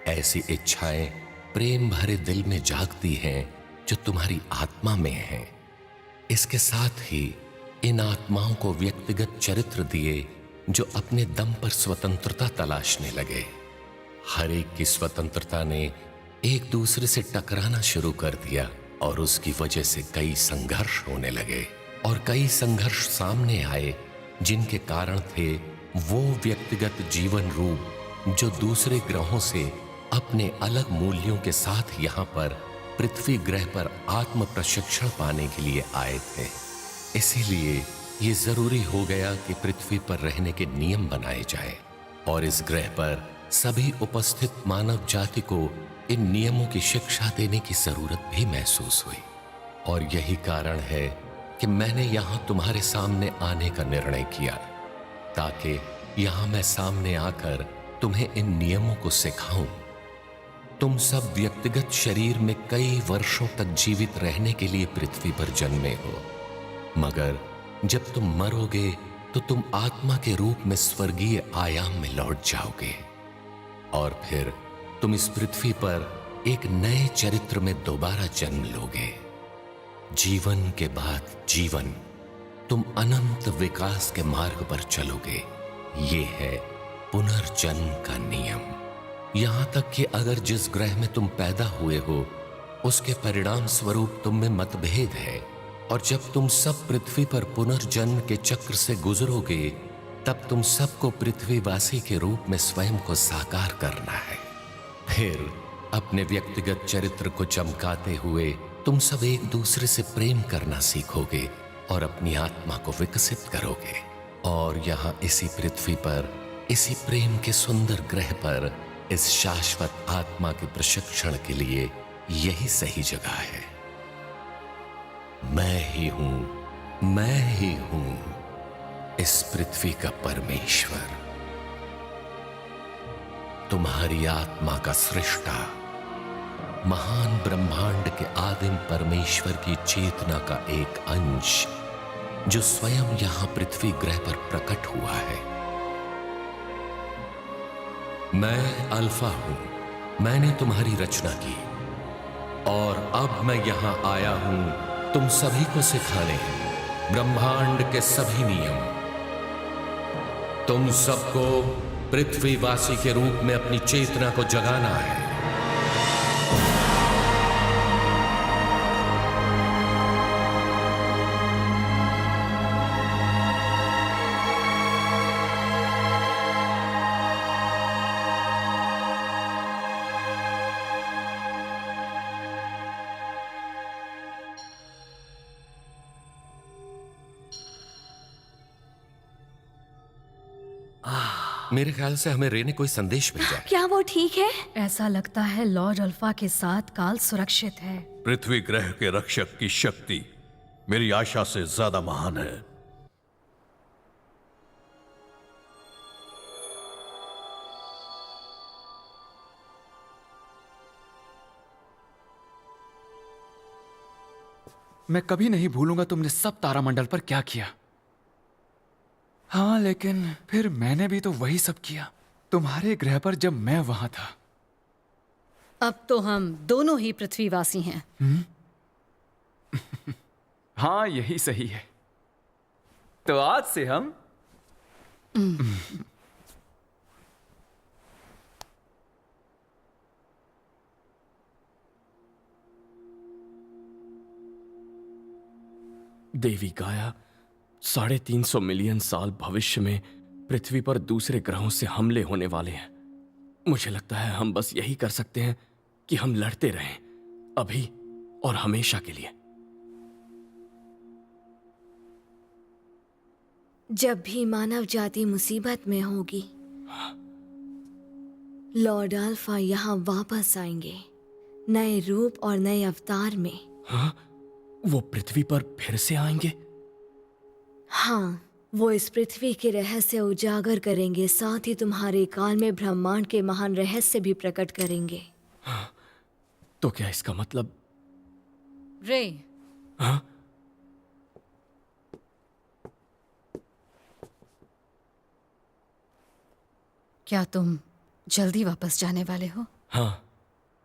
ऐसी इच्छाएं प्रेम भरे दिल में जागती हैं जो तुम्हारी आत्मा में हैं। इसके साथ ही इन आत्माओं को व्यक्तिगत चरित्र दिए जो अपने दम पर स्वतंत्रता तलाशने लगे। हर एक की स्वतंत्रता ने एक दूसरे से टकराना शुरू कर दिया और उसकी वजह से कई संघर्ष होने लगे, और कई संघर्ष सामने आए जिनके कारण थे वो व्यक्तिगत जीवन रूप जो दूसरे ग्रहों से अपने अलग मूल्यों के साथ यहाँ पर पृथ्वी ग्रह पर आत्म प्रशिक्षण पाने के लिए आए थे। इसीलिए ये जरूरी हो गया कि पृथ्वी पर रहने के नियम बनाए जाए, और इस ग्रह पर सभी उपस्थित मानव जाति को इन नियमों की शिक्षा देने की जरूरत भी महसूस हुई। और यही कारण है कि मैंने यहां तुम्हारे सामने आने का निर्णय किया, ताकि यहां मैं सामने आकर तुम्हें इन नियमों को सिखाऊं। तुम सब व्यक्तिगत शरीर में कई वर्षों तक जीवित रहने के लिए पृथ्वी पर जन्मे हो, मगर जब तुम मरोगे तो तुम आत्मा के रूप में स्वर्गीय आयाम में लौट जाओगे, और फिर तुम इस पृथ्वी पर एक नए चरित्र में दोबारा जन्म लोगे। जीवन के बाद जीवन तुम अनंत विकास के मार्ग पर चलोगे। ये है पुनर्जन्म का नियम। यहां तक कि अगर जिस ग्रह में तुम पैदा हुए हो उसके परिणाम स्वरूप तुम में मतभेद है, और जब तुम सब पृथ्वी पर पुनर्जन्म के चक्र से गुजरोगे तब तुम सबको पृथ्वीवासी के रूप में स्वयं को साकार करना है। फिर अपने व्यक्तिगत चरित्र को चमकाते हुए तुम सब एक दूसरे से प्रेम करना सीखोगे और अपनी आत्मा को विकसित करोगे। और यहाँ इसी पृथ्वी पर, इसी प्रेम के सुंदर ग्रह पर, इस शाश्वत आत्मा के प्रशिक्षण के लिए यही सही जगह है। मैं ही हूं इस पृथ्वी का परमेश्वर, तुम्हारी आत्मा का सृष्टा, महान ब्रह्मांड के आदिम परमेश्वर की चेतना का एक अंश जो स्वयं यहां पृथ्वी ग्रह पर प्रकट हुआ है। मैं अल्फा हूं, मैंने तुम्हारी रचना की, और अब मैं यहां आया हूं तुम सभी को सिखाने ब्रह्मांड के सभी नियम। तुम सबको पृथ्वीवासी के रूप में अपनी चेतना को जगाना है। मेरे ख्याल से हमें रे ने कोई संदेश भेजा है। क्या वो ठीक है? ऐसा लगता है लॉर्ड अल्फा के साथ काल सुरक्षित है। पृथ्वी ग्रह के रक्षक की शक्ति मेरी आशा से ज्यादा महान है। मैं कभी नहीं भूलूंगा तुमने सब तारामंडल पर क्या किया। हाँ, लेकिन फिर मैंने भी तो वही सब किया तुम्हारे ग्रह पर जब मैं वहां था। अब तो हम दोनों ही पृथ्वीवासी हैं। हाँ, यही सही है। तो आज से हम देवी गाया 350 मिलियन साल भविष्य में पृथ्वी पर दूसरे ग्रहों से हमले होने वाले हैं। मुझे लगता है हम बस यही कर सकते हैं कि हम लड़ते रहें अभी और हमेशा के लिए। जब भी मानव जाति मुसीबत में होगी, लॉर्ड अल्फा यहाँ वापस आएंगे, नए रूप और नए अवतार में। हाँ? वो पृथ्वी पर फिर से आएंगे? हाँ, वो इस पृथ्वी के रहस्य उजागर करेंगे, साथ ही तुम्हारे काल में ब्रह्मांड के महान रहस्य भी प्रकट करेंगे। हाँ, तो क्या इसका मतलब? रे, हाँ? क्या तुम जल्दी वापस जाने वाले हो? हाँ,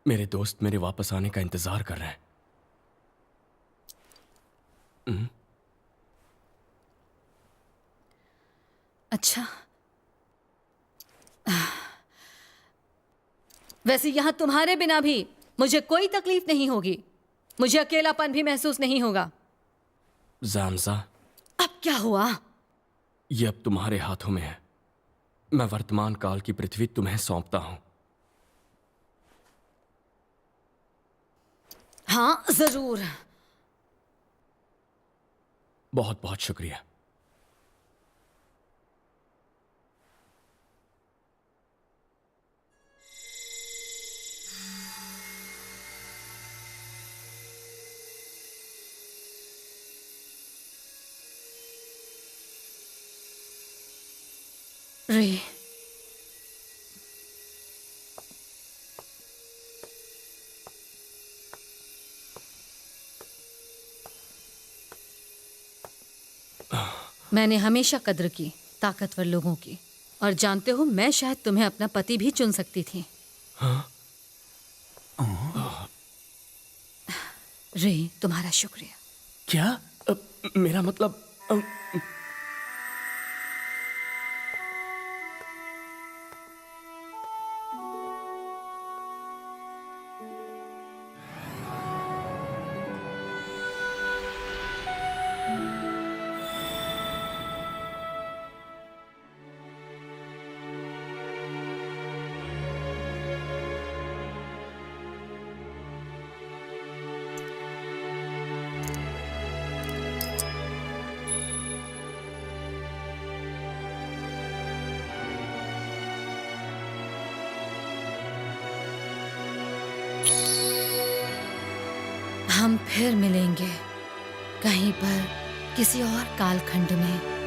मेरे दोस्त मेरे वापस आने का इंतजार कर रहे हैं। अच्छा, वैसे यहाँ तुम्हारे बिना भी मुझे कोई तकलीफ नहीं होगी। मुझे अकेलापन भी महसूस नहीं होगा। ज़ामज़ा, अब क्या हुआ? ये अब तुम्हारे हाथों में है। मैं वर्तमान काल की पृथ्वी तुम्हें सौंपता हूं। हाँ, जरूर। बहुत बहुत शुक्रिया। रे, मैंने हमेशा कद्र की ताकतवर लोगों की, और जानते हो मैं शायद तुम्हें अपना पति भी चुन सकती थी। हाँ? रे, तुम्हारा शुक्रिया। क्या? मेरा मतलब हम फिर मिलेंगे कहीं पर, किसी और कालखंड में।